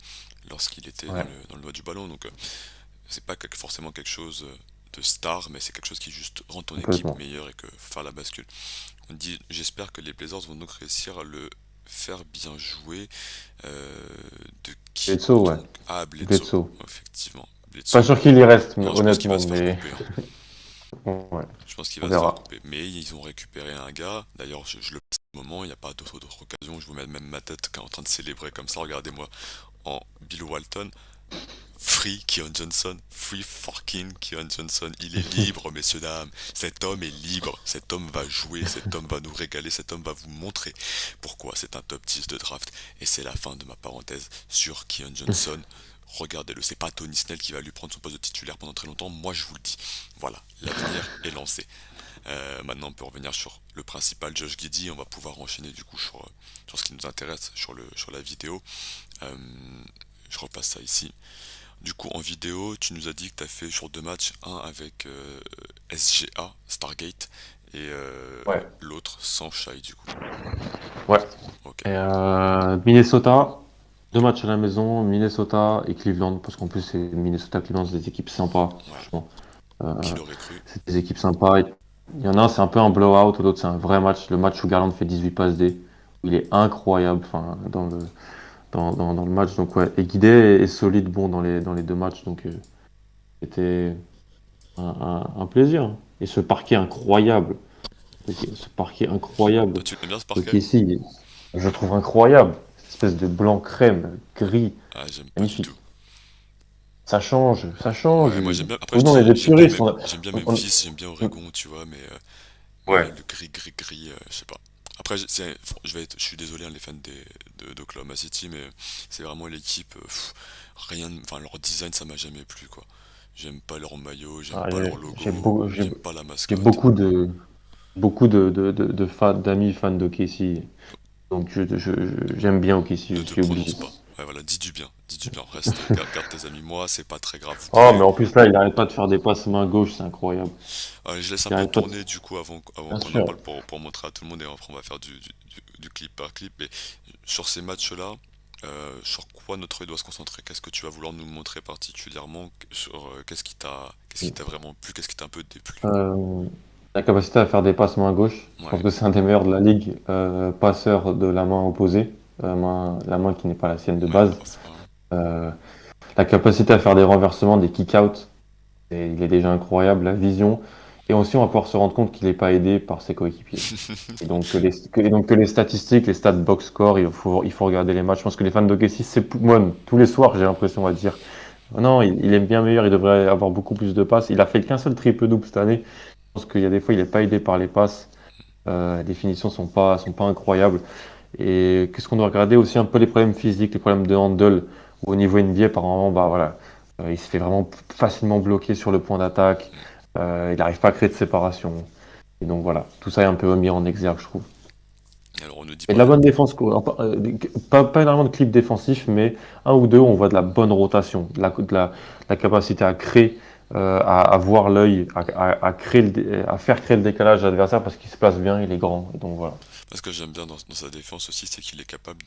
lorsqu'il était Ouais, dans le doigt du ballon. Donc, c'est pas forcément quelque chose de star, mais c'est quelque chose qui juste rend ton équipe complètement. meilleure et que faut faire la bascule. On dit, j'espère que les Blazers vont donc réussir à le faire bien jouer. Euh, de qui Bledsoe, ouais. donc? Ah, Bledsoe, Bledsoe. effectivement. Pas Bledsoe. sûr qu'il y reste, mais Non, je pense qu'il va honnêtement, se faire mais couper, hein. ouais, Je pense qu'il on va se faire verra. couper. Mais ils ont récupéré un gars. D'ailleurs, je le passe au moment. Il n'y a pas d'autres occasions où je vous mets même ma tête en train de célébrer comme ça. Regardez-moi en Bill Walton. Free Keon Johnson, free fucking Keon Johnson, il est libre, messieurs dames. Cet homme est libre, cet homme va jouer, cet homme va nous régaler, cet homme va vous montrer pourquoi c'est un top 10 de draft. Et c'est la fin de ma parenthèse sur Keon Johnson. Regardez-le, c'est pas Tony Snell qui va lui prendre son poste de titulaire pendant très longtemps, moi je vous le dis. Voilà, l'avenir est lancé. Maintenant on peut revenir sur le principal Josh Giddey, on va pouvoir enchaîner du coup sur ce qui nous intéresse, sur la vidéo. Euh, je repasse ça ici. Du coup, en vidéo, tu nous as dit que tu as fait sur 2 matchs, un avec SGA, Stargate, et Ouais. l'autre sans Shai, du coup. Ouais. Ok, Et Minnesota, 2 matchs à la maison, Minnesota et Cleveland, parce qu'en plus, c'est Minnesota-Cleveland, c'est des équipes sympas, ouais. franchement. Euh, Qui l'aurait cru? c'est des équipes sympas. Il y en a un, c'est un peu un blowout, l'autre, c'est un vrai match. Le match où Garland fait 18 passes D. Il est incroyable enfin, dans le match. Donc, ouais. Et Guidé est solide bon dans les 2 matchs. Donc, c'était un plaisir. Et ce parquet incroyable. Ce parquet incroyable. Toi, tu l'aimes bien ce Donc, parquet? ici, je le trouve incroyable. Cette espèce de blanc crème, gris, Ah, j'aime pas du tout. magnifique. Ça change, ça change. Ouais, moi j'aime bien. Après, Oh je non, on est dis, des puristes. j'aime bien On- Memphis, j'aime bien Oregon, tu vois, mais là, Ouais. le gris, gris, gris, je sais pas. Après, je suis désolé, hein, les fans d'Oklahoma City, mais c'est vraiment l'équipe. Rien, enfin, leur design, ça m'a jamais plu, quoi. J'aime pas leur maillot, j'aime Ah, pas leur j'ai logo, beau- j'aime pas la j'ai mascotte. beaucoup de fans, d'amis fans de Casey. Donc j'aime bien OKC, Ne je te suis obligé. prononce pas. Ouais, voilà, dis du bien, reste, garde tes amis. Moi, c'est pas très grave. Vous Oh, mais pouvez. en plus là, il arrête pas de faire des passes main gauche, c'est incroyable. Allez, je laisse un Il peu arrête pas de... tourner du coup avant Bien qu'on en sûr. parle pour montrer à tout le monde et après on va faire du clip par clip. Mais sur ces matchs-là, sur quoi notre œil doit se concentrer? Qu'est-ce que tu vas vouloir nous montrer particulièrement sur qu'est-ce qui t'a vraiment plu, qu'est-ce qui t'a un peu déplu? Euh, la capacité à faire des passes main gauche, je pense Ouais, que c'est un des meilleurs de la ligue, passeur de la main opposée, la main qui n'est pas la sienne de ouais, base. Euh, la capacité à faire des renversements, des kick-outs, il est déjà incroyable, la vision. Et aussi, on va pouvoir se rendre compte qu'il n'est pas aidé par ses coéquipiers. Et donc que les statistiques, les stats box score, il faut regarder les matchs. Je pense que les fans de Kessie, moi, tous les soirs, j'ai l'impression, on va dire, oh non, il est bien meilleur, il devrait avoir beaucoup plus de passes. Il a fait qu'un seul triple-double cette année. Je pense qu'il y a des fois, il n'est pas aidé par les passes. Les finitions sont pas incroyables. Et qu'est-ce qu'on doit regarder aussi un peu les problèmes physiques, les problèmes de handle. Où au niveau NBA, par moment, bah voilà, il se fait vraiment facilement bloquer sur le point d'attaque. Il n'arrive pas à créer de séparation. Et donc voilà, tout ça est un peu mis en exergue, je trouve. Alors on ne dit Et de pas la bonne défense, quoi. Pas énormément de clips défensifs, mais un ou deux, on voit de la bonne rotation, la capacité à créer, à voir l'œil, à faire créer le décalage à l'adversaire parce qu'il se place bien, il est grand. Et donc voilà. ce que j'aime bien dans sa défense aussi, c'est qu'il est capable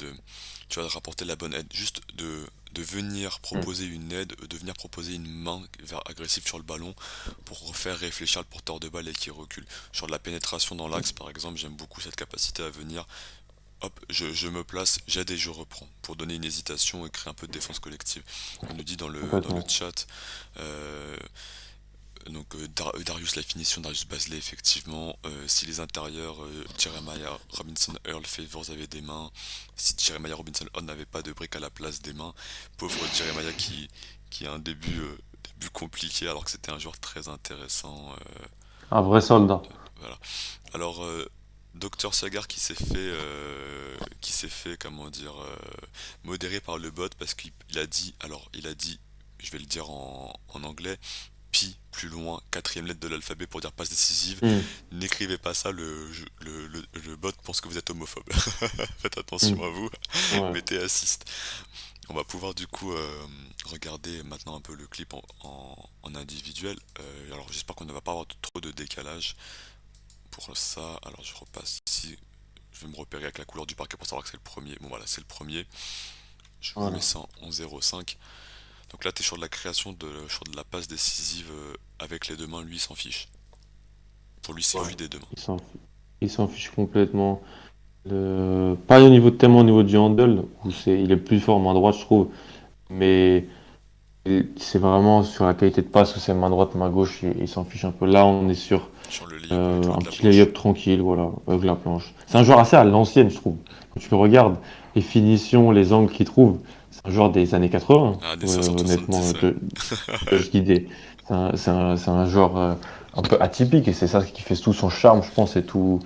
tu vois, de rapporter la bonne aide, juste de venir Mm. proposer une aide, de venir proposer une main agressive sur le ballon pour faire réfléchir le porteur de balle et qui recule. Sur de la pénétration dans l'axe, par exemple, j'aime beaucoup cette capacité à venir, hop, je me place, j'aide et je reprends, pour donner une hésitation et créer un peu de défense collective. On nous dit dans le Complètement. chat, euh, Darius la finition, Darius Bazley effectivement. Si les intérieurs Jeremiah Robinson Earl Favors avaient des mains, si Jeremiah Robinson Earl n'avait pas de briques à la place des mains, pauvre Jeremiah qui a un début compliqué alors que c'était un joueur très intéressant. Un vrai soldat. Voilà. Alors Dr Sagar qui s'est fait comment dire modéré par le bot parce qu'il a dit il a dit, je vais le dire en anglais, pi plus loin, quatrième lettre de l'alphabet pour dire passe décisive. Mm. N'écrivez pas ça, le bot pense que vous êtes homophobe. Faites attention Mm. à vous, Ouais. mettez assist. On va pouvoir du coup regarder maintenant un peu le clip en individuel. Alors j'espère qu'on ne va pas avoir trop de décalage pour ça. Alors je repasse ici. Je vais me repérer avec la couleur du parquet pour savoir que c'est le premier. Bon voilà, c'est le premier. Je vous mets Voilà. ça en 0,5. Donc là, tu es sur de la création, sur de la passe décisive avec les deux mains. Lui, il s'en fiche. Pour lui, c'est Ouais. fluide des deux mains. Il s'en il s'en fiche complètement. Pas au niveau, tellement au niveau du handle, où il est plus fort main droite, je trouve. Mais c'est vraiment sur la qualité de passe où c'est main droite, main gauche, il s'en fiche un peu. Là, on est sur Sur le layup avec un de la petit planche. lay-up tranquille, voilà, avec la planche. C'est un joueur assez à l'ancienne, je trouve. Quand tu le regardes, les finitions, les angles qu'il trouve, c'est un joueur des années 80, Ah, des 60 honnêtement, 70, ouais. Josh Giddey. C'est un joueur un peu atypique et c'est ça qui fait tout son charme, je pense, et tout.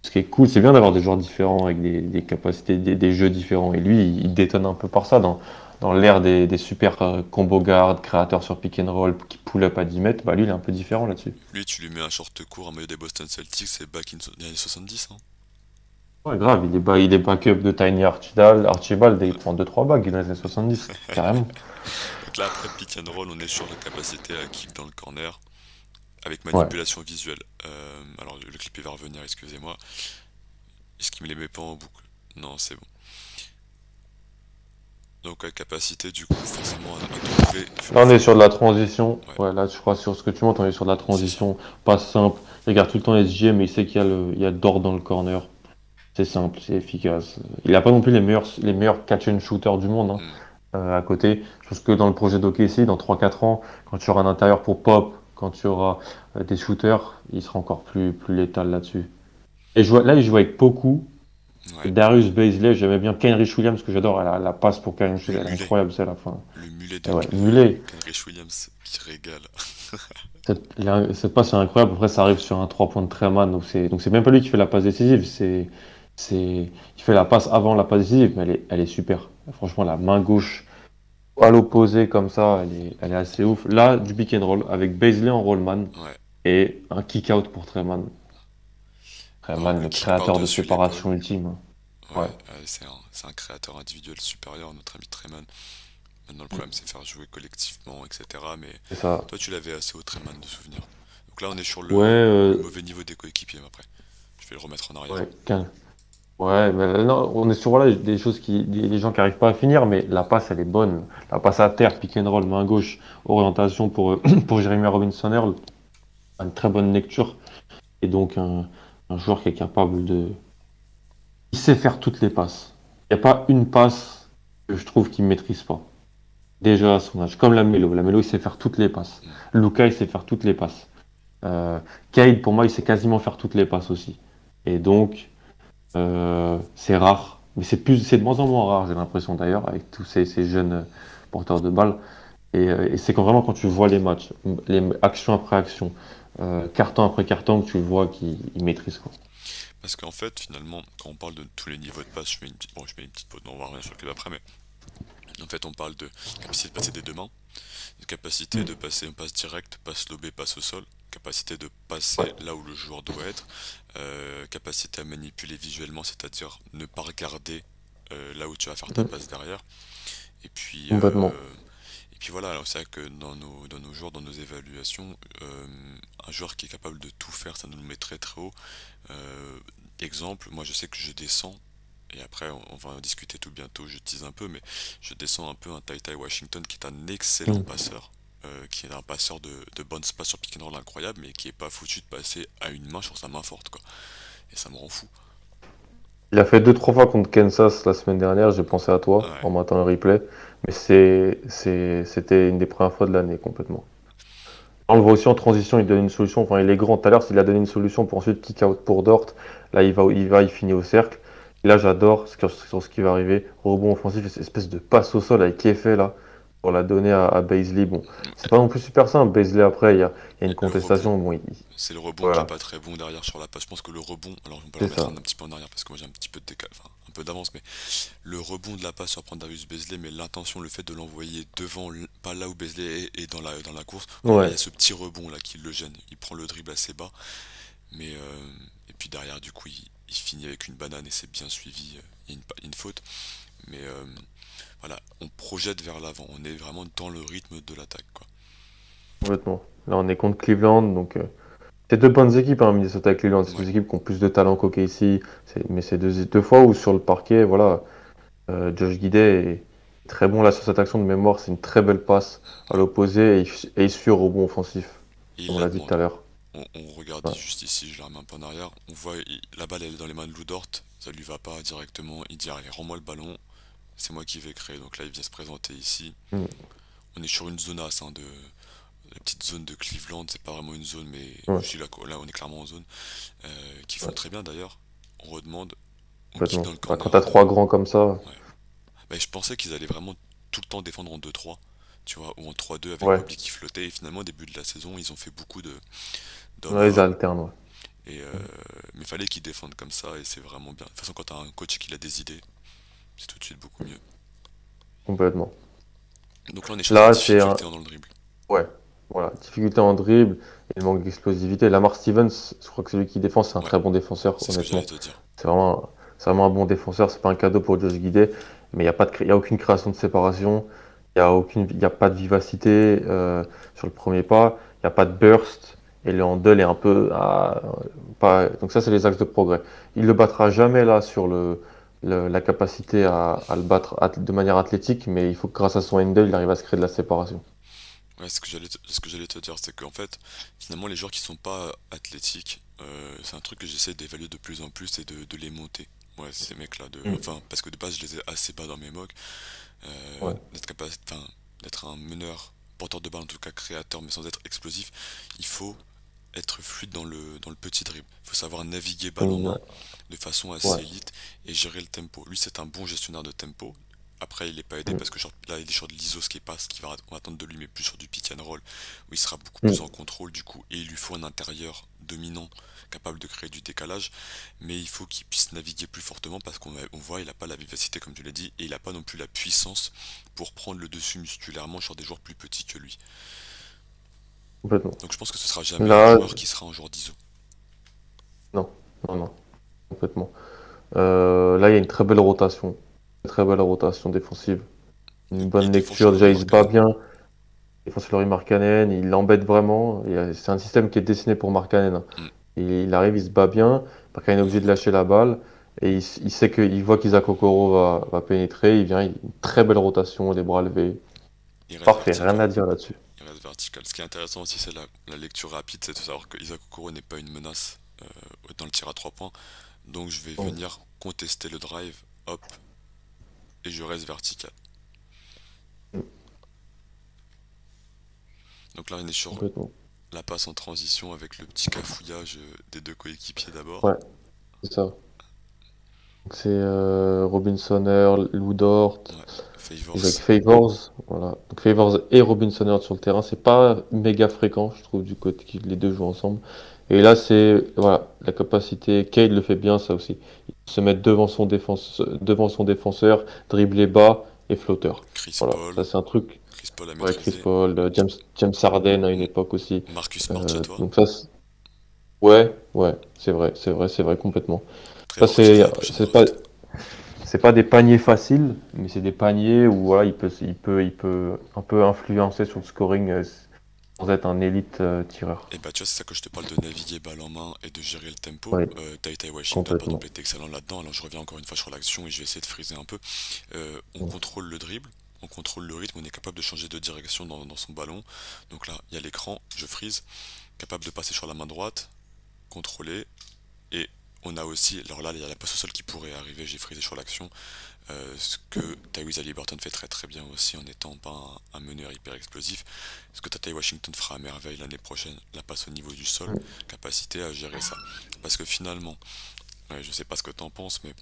Ce qui est cool, c'est bien d'avoir des joueurs différents avec des capacités, des jeux différents. Et lui, il détonne un peu par ça dans l'ère des super combo guards, créateurs sur pick and roll qui pull up à 10 mètres. Bah lui, il est un peu différent là-dessus. Lui, tu lui mets un short court, un maillot des Boston Celtics, c'est back in les années 70, hein. Ouais, grave, il est backup de Tiny Archibald et il prend deux trois bagues dans les années 70, carrément. Donc là, après pick and roll, on est sur la capacité à kick dans le corner avec Ouais. manipulation visuelle. Alors, le clip il va revenir, excusez-moi. Est-ce qu'il me les met pas en boucle? Non, c'est bon. Donc, la capacité, du coup, forcément, à trouver. Là, on est sur de la transition. Ouais, Ouais, là, je crois sur ce que tu montres, on est sur de la c'est ça. transition. Pas simple. Il regarde tout le temps SG, mais il sait qu'il y a d'or dans le corner. C'est simple, c'est efficace. Il n'a pas non plus les meilleurs catch and shooter du monde, hein, Hmm. à côté. Je pense que dans le projet d'OKC, dans 3 4 ans, quand tu auras un intérieur pour pop, quand tu auras des shooters, il sera encore plus létal là-dessus. Et là, il joue avec Poku et Ouais. Darius Bazley. J'aimais bien Kenrich Williams, que j'adore. La passe pour Kenrich Le Williams, elle est mulet. incroyable, c'est à la fin. Le mulet Et de ouais, Mulet. Kenrich Williams qui régale. Cette passe est incroyable. Après, ça arrive sur un 3 points de Treman. Donc c'est même pas lui qui fait la passe décisive. Il fait la passe avant la passe décisive, mais elle est super. Franchement, la main gauche à l'opposé comme ça, elle est assez ouf. Là, du pick and roll avec Bazley en rollman Ouais. et un kick out pour Treman. Alors, Treman, le le kick créateur de par-dessus l'épaule. séparation ultime. Ouais, Ouais, c'est un créateur individuel supérieur, notre ami Treman. Maintenant, le problème, c'est faire jouer collectivement, etc. Mais c'est ça. toi, tu l'avais assez haut, Treman, de souvenir. Donc là, on est sur Ouais, le mauvais niveau des coéquipiers, après. Je vais le remettre en arrière. ouais, ouais, mais là, non, on est sur voilà, des choses des gens qui n'arrivent pas à finir, mais la passe, elle est bonne. La passe à terre, pick and roll, main gauche, orientation pour Jeremy Robinson Earl, une très bonne lecture. Et donc, un joueur qui est capable de. Il sait faire toutes les passes. Il n'y a pas une passe que je trouve qu'il ne maîtrise pas. Déjà à son âge. Comme la Melo. La Melo, il sait faire toutes les passes. Hmm. Luka, il sait faire toutes les passes. Cade, pour moi, il sait quasiment faire toutes les passes aussi. Et donc, c'est rare, mais c'est de moins en moins rare, j'ai l'impression d'ailleurs, avec tous ces jeunes porteurs de balles. Et c'est vraiment quand tu vois les matchs, les actions après action, carton après carton, que tu le vois qu'il maîtrise, quoi. Parce qu'en fait, finalement, quand on parle de tous les niveaux de passe, je mets une petite, bon, je mets une petite pause, non, on va revenir sur le clip après, mais en fait, on parle de capacité de passer des deux mains, de capacité de passer un passe direct, passe lobé, passe au sol, capacité de Ouais, passer là où le joueur doit être, capacité à manipuler visuellement, c'est-à-dire ne pas regarder là où tu vas faire ta mm, passe derrière. Et puis, complètement. voilà, alors c'est vrai que dans nos joueurs, dans nos évaluations, un joueur qui est capable de tout faire, ça nous le met très très haut. Euh, Exemple, moi je sais que je descends, et après on va en discuter tout bientôt, je tease un peu, mais je descends un peu un Tai Tai Washington qui est un excellent Mm. passeur, qui est un passeur de bonnes passes sur pick and roll incroyable, mais qui est pas foutu de passer à une main sur sa main forte, quoi. Et ça me rend fou. Il a fait deux, trois fois contre Kansas la semaine dernière, j'ai pensé à toi Ouais. en matant un replay, mais c'était une des premières fois de l'année complètement. On le voit aussi en transition, il donne une solution. Enfin, il est grand. Tout à l'heure, il a donné une solution pour ensuite kick out pour Dort. Là, il finit au cercle. Et là, j'adore sur ce qui va arriver. Rebond offensif, cette espèce de passe au sol avec l'effet là pour la donner à Bazley. Bon, c'est pas non plus super simple. Bazley après, il y a une Et le rebond, contestation. Bon, c'est le rebond qui est voilà, pas très bon derrière sur la passe. Je pense que le rebond, alors on peut la c'est remettre ça. un petit peu en arrière parce que moi j'ai un petit peu de décal, enfin un peu d'avance, mais le rebond de la passe sur prendre Darius Bezley, mais l'intention, le fait de l'envoyer devant, pas là où Bezley est dans la course. Voilà, il y Ouais, a ce petit rebond là qui le gêne. Il prend le dribble assez bas, mais et puis derrière du coup il finit avec une banane et c'est bien suivi. Il y a une faute, mais voilà, on projette vers l'avant. On est vraiment dans le rythme de l'attaque, quoi. complètement. Là, on est contre Cleveland, donc c'est deux bonnes équipes, hein, Minnesota et Cleveland. C'est Ouais. deux équipes qui ont plus de talent qu'OKC. Mais c'est deux fois où sur le parquet, voilà. Josh Giddey est très bon là sur cette action de mémoire. C'est une très belle passe à Ouais. l'opposé et il suit au rebond offensif, Et il comme on la l'a dit tout demande. à l'heure. On regarde Ouais, juste ici, je la remets un peu en arrière. On voit la balle elle est dans les mains de Lou Dort, ça lui va pas directement. Il dit allez, rends-moi le ballon, c'est moi qui vais créer. Donc là il vient se présenter ici. mm, On est sur une zonasse, hein, de la petite zone de Cleveland, c'est pas vraiment une zone, mais ouais, ici, là on est clairement en zone. Qui font ouais, très bien d'ailleurs. On redemande, on kick complètement. dans le Bah, quand corner. t'as trois grands comme ça, Ouais. Bah, je pensais qu'ils allaient vraiment tout le temps défendre en 2-3, tu vois, ou en 3-2 avec Ouais, Mobley qui flottait. Et finalement, au début de la saison, ils ont fait beaucoup de ouais, ils d'over. alternent, ouais. Et mais fallait qu'ils défendent comme ça et c'est vraiment bien. De toute façon, quand t'as un coach qui a des idées, c'est tout de suite beaucoup mieux. Complètement. Donc là, on est sur des Là, c'est un... difficultés dans le dribble. Ouais, voilà, difficulté en dribble et le manque d'explosivité. Lamar Stevens, je crois que celui qui défend, c'est un Ouais, très bon défenseur, c'est ce que j'allais honnêtement. te dire. C'est vraiment un bon défenseur. C'est pas un cadeau pour Josh Giddey, mais il n'y a pas de, il y a aucune création de séparation. Il y a pas de vivacité sur le premier pas. Il n'y a pas de burst. Et le handle est un peu, pas. Donc ça, c'est les axes de progrès. Il le battra jamais là sur la capacité à le battre de manière athlétique, mais il faut que grâce à son handle, il arrive à se créer de la séparation. Ouais, ce que j'allais te dire, c'est qu'en fait, finalement, les joueurs qui sont pas athlétiques, c'est un truc que j'essaie d'évaluer de plus en plus et de les monter. Ouais, ces mecs-là, Mm. enfin, parce que de base, je les ai assez bas dans mes mocks, Ouais. d'être capable, enfin, d'être un meneur, porteur de balle en tout cas, créateur, mais sans être explosif, il faut être fluide dans le petit dribble. Il faut savoir naviguer balle en main Ouais. de façon Ouais. assez élite et gérer le tempo. Lui, c'est un bon gestionnaire de tempo. Après, il n'est pas aidé Mm. parce que là, il est sur de l'ISO, ce qui va, on va attendre de lui, mais plus sur du pick and roll, où il sera beaucoup plus en Mm. contrôle du coup, et il lui faut un intérieur dominant, capable de créer du décalage, mais il faut qu'il puisse naviguer plus fortement parce on voit, il n'a pas la vivacité comme tu l'as dit, et il n'a pas non plus la puissance pour prendre le dessus musculairement sur des joueurs plus petits que lui. Complètement. Donc je pense que ce sera jamais un Là, joueur qui sera un joueur d'ISO. non, non, non, complètement. Là, il y a une très belle rotation. Une très belle rotation défensive. Une Il bonne défend sur lecture. Laurie Déjà, il se bat Markkanen. bien. Il défend sur Laurie Markkanen. Il l'embête vraiment. C'est un système qui est dessiné pour Markkanen, hein. Hmm. Il arrive, il se bat bien. Markkanen est obligé de lâcher la balle. Et il sait qu'il voit qu'Isaac Okoro va pénétrer. Il vient, une très belle rotation, les bras levés. Il reste Parfait, rien vertical. à dire là-dessus. Il reste vertical. Ce qui est intéressant aussi, c'est la lecture rapide, c'est de savoir que Isaac Okoro n'est pas une menace dans le tir à 3 points. Donc je vais Mm. venir contester le drive, hop, et je reste vertical. Donc là, on est sur Complètement. la passe en transition avec le petit cafouillage des deux coéquipiers d'abord. Ouais, c'est ça. Donc c'est Robinsoner, Lou Dort, Ouais, avec Favors. Favors. Voilà. Donc Favors et Robinsoner sur le terrain. C'est pas méga fréquent, je trouve, du côté que les deux jouent ensemble. Et là, c'est voilà, la capacité. Cade le fait bien, ça aussi. Il peut se mettre devant son défenseur, dribbler bas et flotteur. Chris Voilà, Paul. ça c'est un truc. Chris Paul à Ouais, Chris maîtriser. Paul, James Harden à une Hmm. époque aussi. Marcus Smart chez toi. Donc ça, ouais, ouais, c'est vrai complètement. Ça Trevor Ariza c'est, à la prochaine c'est pas, draft. c'est pas des paniers faciles, mais c'est des paniers où voilà, il peut un peu influencer sur le scoring sans être un élite tireur. Et bah tu vois, c'est ça que je te parle de naviguer balle en main et de gérer le tempo. Oui, Ty Ty Washington par complètement. exemple était excellent là-dedans. Alors je reviens encore une fois sur l'action et je vais essayer de friser un peu. On Mm. contrôle le dribble, on contrôle le rythme, on est capable de changer de direction dans son ballon. Donc là, il y a l'écran, je frise, capable de passer sur la main droite, contrôler. Et on a aussi, alors là, il y a la passe au sol qui pourrait arriver, j'ai frisé sur l'action. Ce que Tyrese Haliburton fait très très bien aussi en n'étant pas un meneur hyper explosif. Ce que Ty Washington fera à merveille l'année prochaine, la passe au niveau du sol, Mm. capacité à gérer ça. Parce que finalement, ouais, je sais pas ce que t'en penses, mais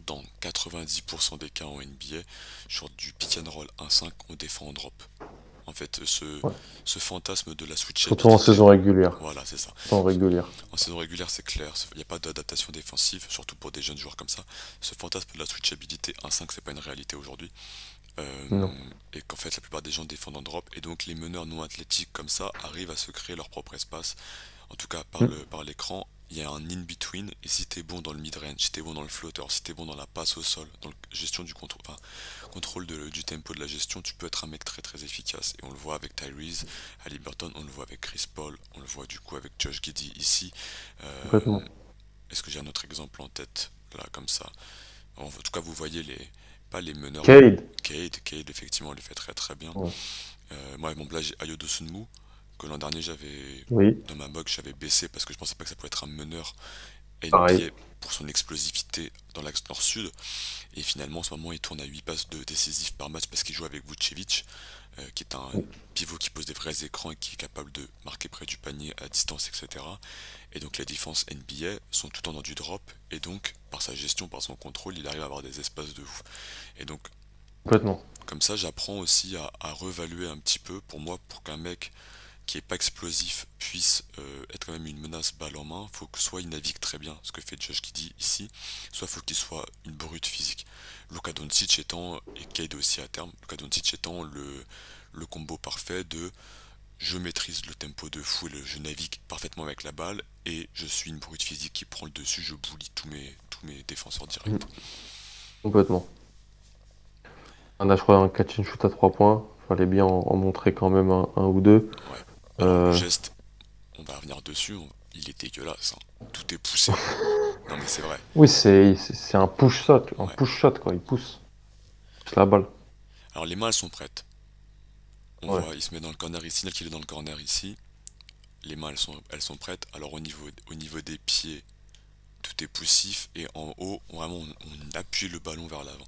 dans 90% des cas en NBA, sur du pick and roll 1-5, on défend en drop. En fait, Ouais. ce fantasme de la Surtout en switchabilité, saison régulière. voilà, c'est ça. Surtout en régulière. En saison régulière, c'est clair, il n'y a pas d'adaptation défensive, surtout pour des jeunes joueurs comme ça. Ce fantasme de la switchabilité 1-5, c'est pas une réalité aujourd'hui. Non. Et qu'en fait, la plupart des gens défendent en drop, et donc les meneurs non athlétiques comme ça arrivent à se créer leur propre espace. En tout cas, Mm. par l'écran, il y a un in-between, et si t'es bon dans le mid-range, si t'es bon dans le flotteur, si t'es bon dans la passe au sol, dans la gestion du contrôle, enfin, contrôle du tempo de la gestion, tu peux être un mec très très efficace. Et on le voit avec Tyrese, Haliburton, on le voit avec Chris Paul, on le voit du coup avec Josh Giddey ici. Complètement. Est-ce que j'ai un autre exemple en tête, là, comme ça? En tout cas, vous voyez pas les meneurs. Cade. Cade, effectivement, il le fait très très bien. Ouais. Moi, bon, là, j'ai Ayo Dosunmu, que l'an dernier, Oui, dans ma mock, j'avais baissé parce que je pensais pas que ça pouvait être un meneur pareil. NBA pour son explosivité dans l'axe nord-sud. Et finalement, en ce moment, il tourne à 8 passes décisives par match parce qu'il joue avec Vucevic, qui est un Mm. pivot qui pose des vrais écrans et qui est capable de marquer près du panier à distance, etc. Et donc les défenses NBA sont tout le temps dans du drop, et donc par sa gestion, par son contrôle, il arrive à avoir des espaces de fou. Et donc Complètement. Comme ça, j'apprends aussi à revaluer un petit peu. Pour moi, pour qu'un mec qui est pas explosif puisse être quand même une menace balle en main, faut que soit il navigue très bien, ce que fait Josh Giddey ici, soit faut qu'il soit une brute physique. Luka Doncic étant, et Cade aussi à terme, Luka Doncic étant le combo parfait de je maîtrise le tempo de fou et je navigue parfaitement avec la balle et je suis une brute physique qui prend le dessus, je bully tous mes défenseurs Mm. directs. Complètement. On a, je crois, un catch and shoot à 3 points. Fallait bien en montrer quand même un ou deux. Ouais. Alors le Euh, geste, on va revenir dessus, il est dégueulasse, hein. Tout est poussé. Non mais c'est vrai. Oui, c'est un Ouais. push shot quoi. Il pousse la balle. Alors les mains elles sont prêtes. On Ouais. voit, il se met dans le corner, il signale qu'il est dans le corner ici. Les mains elles sont prêtes. Alors au niveau des pieds, tout est poussif et en haut, vraiment on appuie le ballon vers l'avant.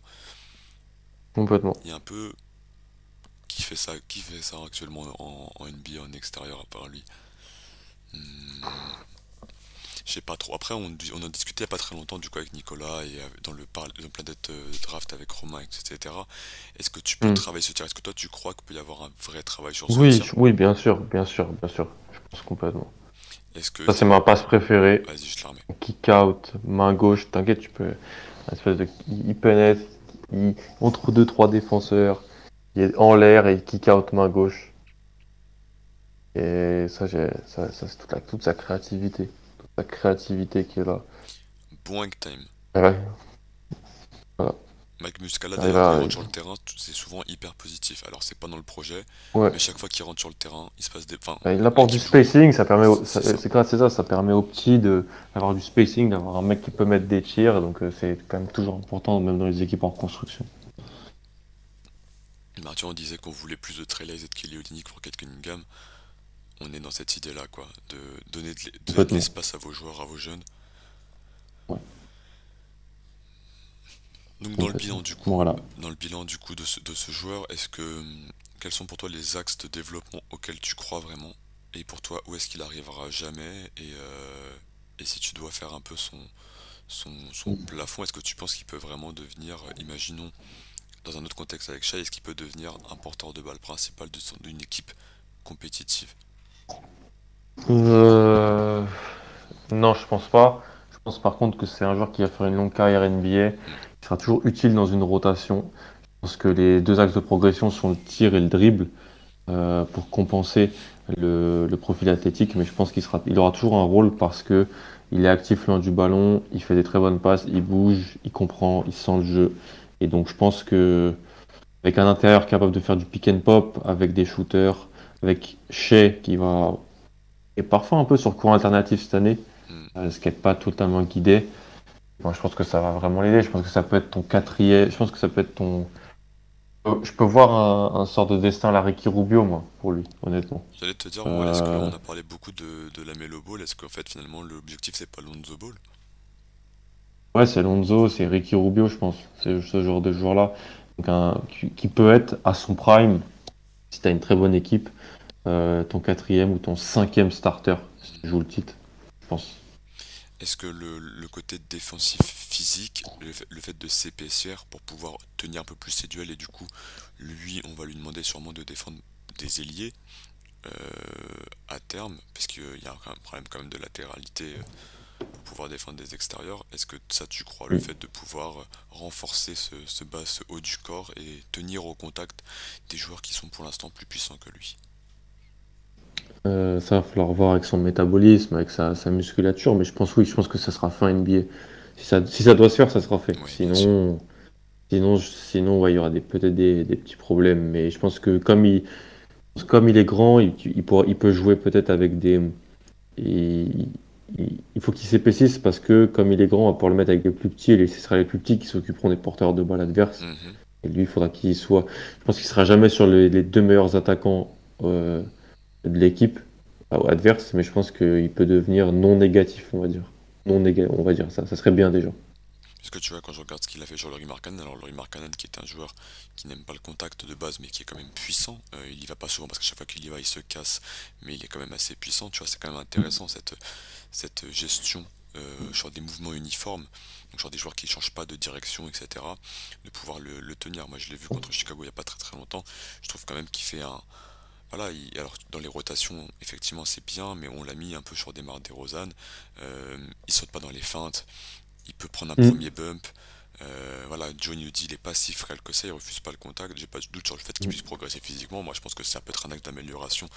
Complètement. Il y a un peu qui fait ça actuellement en NBA en extérieur à part lui. Hmm, je sais pas trop. Après, on en discutait il y a pas très longtemps du coup avec Nicolas et dans Planète Draft avec Romain, etc. Est-ce que tu peux Mm. travailler ce tir? Est-ce que toi tu crois qu'il peut y avoir un vrai travail sur ce Oui, tir? oui, bien sûr, bien sûr, bien sûr. Je pense complètement. Est-ce que Ça, c'est ma passe préférée. Vas-y, je te la remets. Kick out, main gauche. T'inquiète, tu peux. Une espèce de, il pénètre, entre deux, trois défenseurs. Il est en l'air et il kick out main gauche. Et ça c'est toute sa créativité. Toute sa créativité qui est là. Bon hang time. Ouais, voilà. Mike Muscala Il arrive d'ailleurs quand il à- rentre sur le terrain, c'est souvent hyper positif. Alors c'est pas dans le projet, Ouais. mais chaque fois qu'il rentre sur le terrain, il se passe des. Enfin, Il apporte du l'équipe joue. spacing, C'est ça. c'est grâce à ça, ça permet aux petits d'avoir du spacing, d'avoir un mec qui peut mettre des tirs, donc c'est quand même toujours important, même dans les équipes en construction. Mathieu, on disait qu'on voulait plus de Trey Lyles et de Kelly Olynyk pour Kate Cunningham. On est dans cette idée-là, quoi, de donner de Complètement. l'espace à vos joueurs, à vos jeunes. Ouais, Donc complètement. Voilà. dans le bilan du coup de ce joueur, quels sont pour toi les axes de développement auxquels tu crois vraiment? Et pour toi, où est-ce qu'il arrivera jamais? Et si tu dois faire un peu son plafond, est-ce que tu penses qu'il peut vraiment devenir, imaginons, dans un autre contexte avec Shai, est-ce qu'il peut devenir un porteur de balle principal d'une équipe compétitive? Euh, Non, je pense pas. Je pense par contre que c'est un joueur qui va faire une longue carrière NBA, Hmm. qui sera toujours utile dans une rotation. Je pense que les deux axes de progression sont le tir et le dribble pour compenser le profil athlétique, mais je pense il aura toujours un rôle parce que il est actif loin du ballon, il fait des très bonnes passes, il bouge, il comprend, il sent le jeu. Et donc je pense que avec un intérieur capable de faire du pick and pop, avec des shooters, avec Shea qui va et parfois un peu sur courant alternatif cette année, Hmm. ce qui n'est pas totalement guidé. Moi, je pense que ça va vraiment l'aider. Je pense que ça peut être ton quatrième. Je pense que ça peut être ton. Je peux voir un sort de destin à la Ricky Rubio, moi, pour lui, honnêtement. J'allais te dire, moi, est-ce Euh, qu'on a parlé beaucoup de la Melo Ball? Est-ce qu'en fait, finalement, l'objectif, c'est pas Lonzo Ball? Ouais, c'est Lonzo, c'est Ricky Rubio, je pense. C'est ce genre de joueur-là. Donc, qui peut être à son prime, si tu as une très bonne équipe, ton quatrième ou ton cinquième starter, si tu joues le titre, je pense. Est-ce que le côté défensif physique, le fait de s'épaissir pour pouvoir tenir un peu plus ses duels et du coup, lui, on va lui demander sûrement de défendre des ailiers à terme, parce qu'il y a un problème quand même de latéralité pour pouvoir défendre des extérieurs. Est-ce que ça, tu crois, le Mm. fait de pouvoir renforcer ce haut du corps et tenir au contact des joueurs qui sont pour l'instant plus puissants que lui? Ça va falloir voir avec son métabolisme, avec sa musculature, mais je pense oui, je pense que ça sera fin NBA. Si ça doit se faire, ça sera fait. Oui, bien sûr. Sinon, ouais, il y aura peut-être des petits problèmes. Mais je pense que comme il est grand, il peut jouer peut-être avec des. Il faut qu'il s'épaississe parce que comme il est grand, on va pouvoir le mettre avec des plus petits et ce sera les plus petits qui s'occuperont des porteurs de balles adverses. Mhm. Et lui, il faudra qu'il soit. Je pense qu'il sera jamais sur les deux meilleurs attaquants de l'équipe adverse, mais je pense qu'il peut devenir non négatif, on va dire. On va dire ça. Ça serait bien déjà. Parce que tu vois, quand je regarde ce qu'il a fait sur Laurie Markkanen, alors Laurie Markkanen qui est un joueur qui n'aime pas le contact de base, mais qui est quand même puissant, il y va pas souvent parce qu'à chaque fois qu'il y va, il se casse, mais il est quand même assez puissant, tu vois, c'est quand même intéressant cette gestion sur des mouvements uniformes, donc genre des joueurs qui ne changent pas de direction, etc., de pouvoir le tenir. Moi je l'ai vu contre Chicago il n'y a pas très très longtemps, je trouve quand même qu'il fait un... Voilà, alors dans les rotations, effectivement c'est bien, mais on l'a mis un peu sur des marques des Rosanne, il saute pas dans les feintes, il peut prendre un Mm. premier bump. Voilà, Johnny nous dit il est pas si frêle que ça, il refuse pas le contact. J'ai pas de doute sur le fait qu'il puisse progresser physiquement. Moi, je pense que ça peut être un axe d'amélioration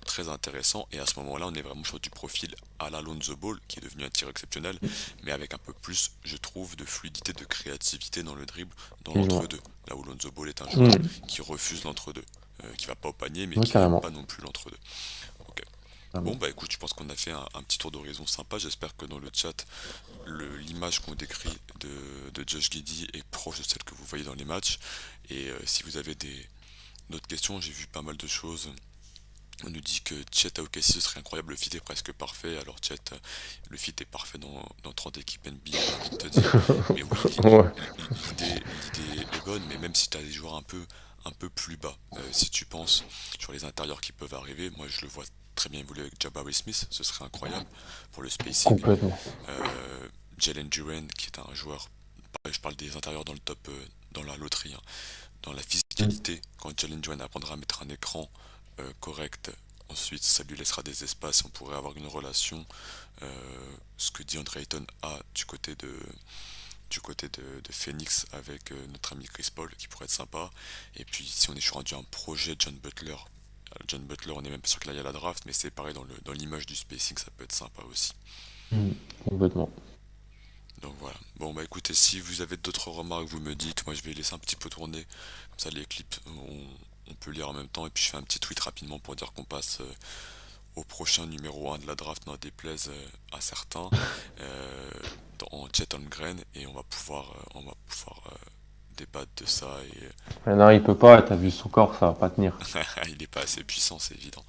très intéressant. Et à ce moment-là, on est vraiment sur du profil à la Lonzo Ball, qui est devenu un tir exceptionnel, mais avec un peu plus, je trouve, de fluidité, de créativité dans le dribble, dans Et ouais. l'entre-deux. Là où Lonzo Ball est un joueur Mm. qui refuse l'entre-deux, qui va pas au panier, mais Ouais, qui n'aime carrément. pas non plus l'entre-deux. Ok. Bon, Carrément. bah écoute, je pense qu'on a fait un petit tour d'horizon sympa. J'espère que dans le chat, l'image qu'on décrit de Josh Giddey est proche de celle que vous voyez dans les matchs. Et si vous avez d'autres questions, j'ai vu pas mal de choses. On nous dit que Chet à OKC ce serait incroyable, le fit est presque parfait. Alors Chet, le fit est parfait dans 30 équipes NBA, j'ai envie de te dire. Mais oui, Ouais. l'idée est bonne, mais même si tu as des joueurs un peu plus bas, si tu penses sur les intérieurs qui peuvent arriver, moi je le vois très bien évoluer avec Jabari Smith, ce serait incroyable pour le spacing. Complètement. Jalen Duren, qui est un joueur, pareil, je parle des intérieurs dans le top, dans la loterie, hein. Dans la Mm. physicalité, quand Jalen Duren apprendra à mettre un écran correct, ensuite ça lui laissera des espaces, on pourrait avoir une relation, ce que dit Andre Ayton a du côté de Phoenix avec notre ami Chris Paul, qui pourrait être sympa. Et puis si on est sur un projet John Butler, on est même pas sûr qu'il aille à la draft, mais c'est pareil dans l'image du spacing, ça peut être sympa aussi. Mm. Complètement. Donc voilà. Bon bah écoutez, si vous avez d'autres remarques, vous me dites. Moi je vais laisser un petit peu tourner. Comme ça les clips, on peut lire en même temps. Et puis je fais un petit tweet rapidement pour dire qu'on passe au prochain numéro 1 de la draft, n'en déplaise à certains, euh, en Chet Holmgren. Et on va pouvoir débattre de ça. Et Non, il peut pas, t'as vu son corps, ça va pas tenir. il est pas assez puissant, c'est évident.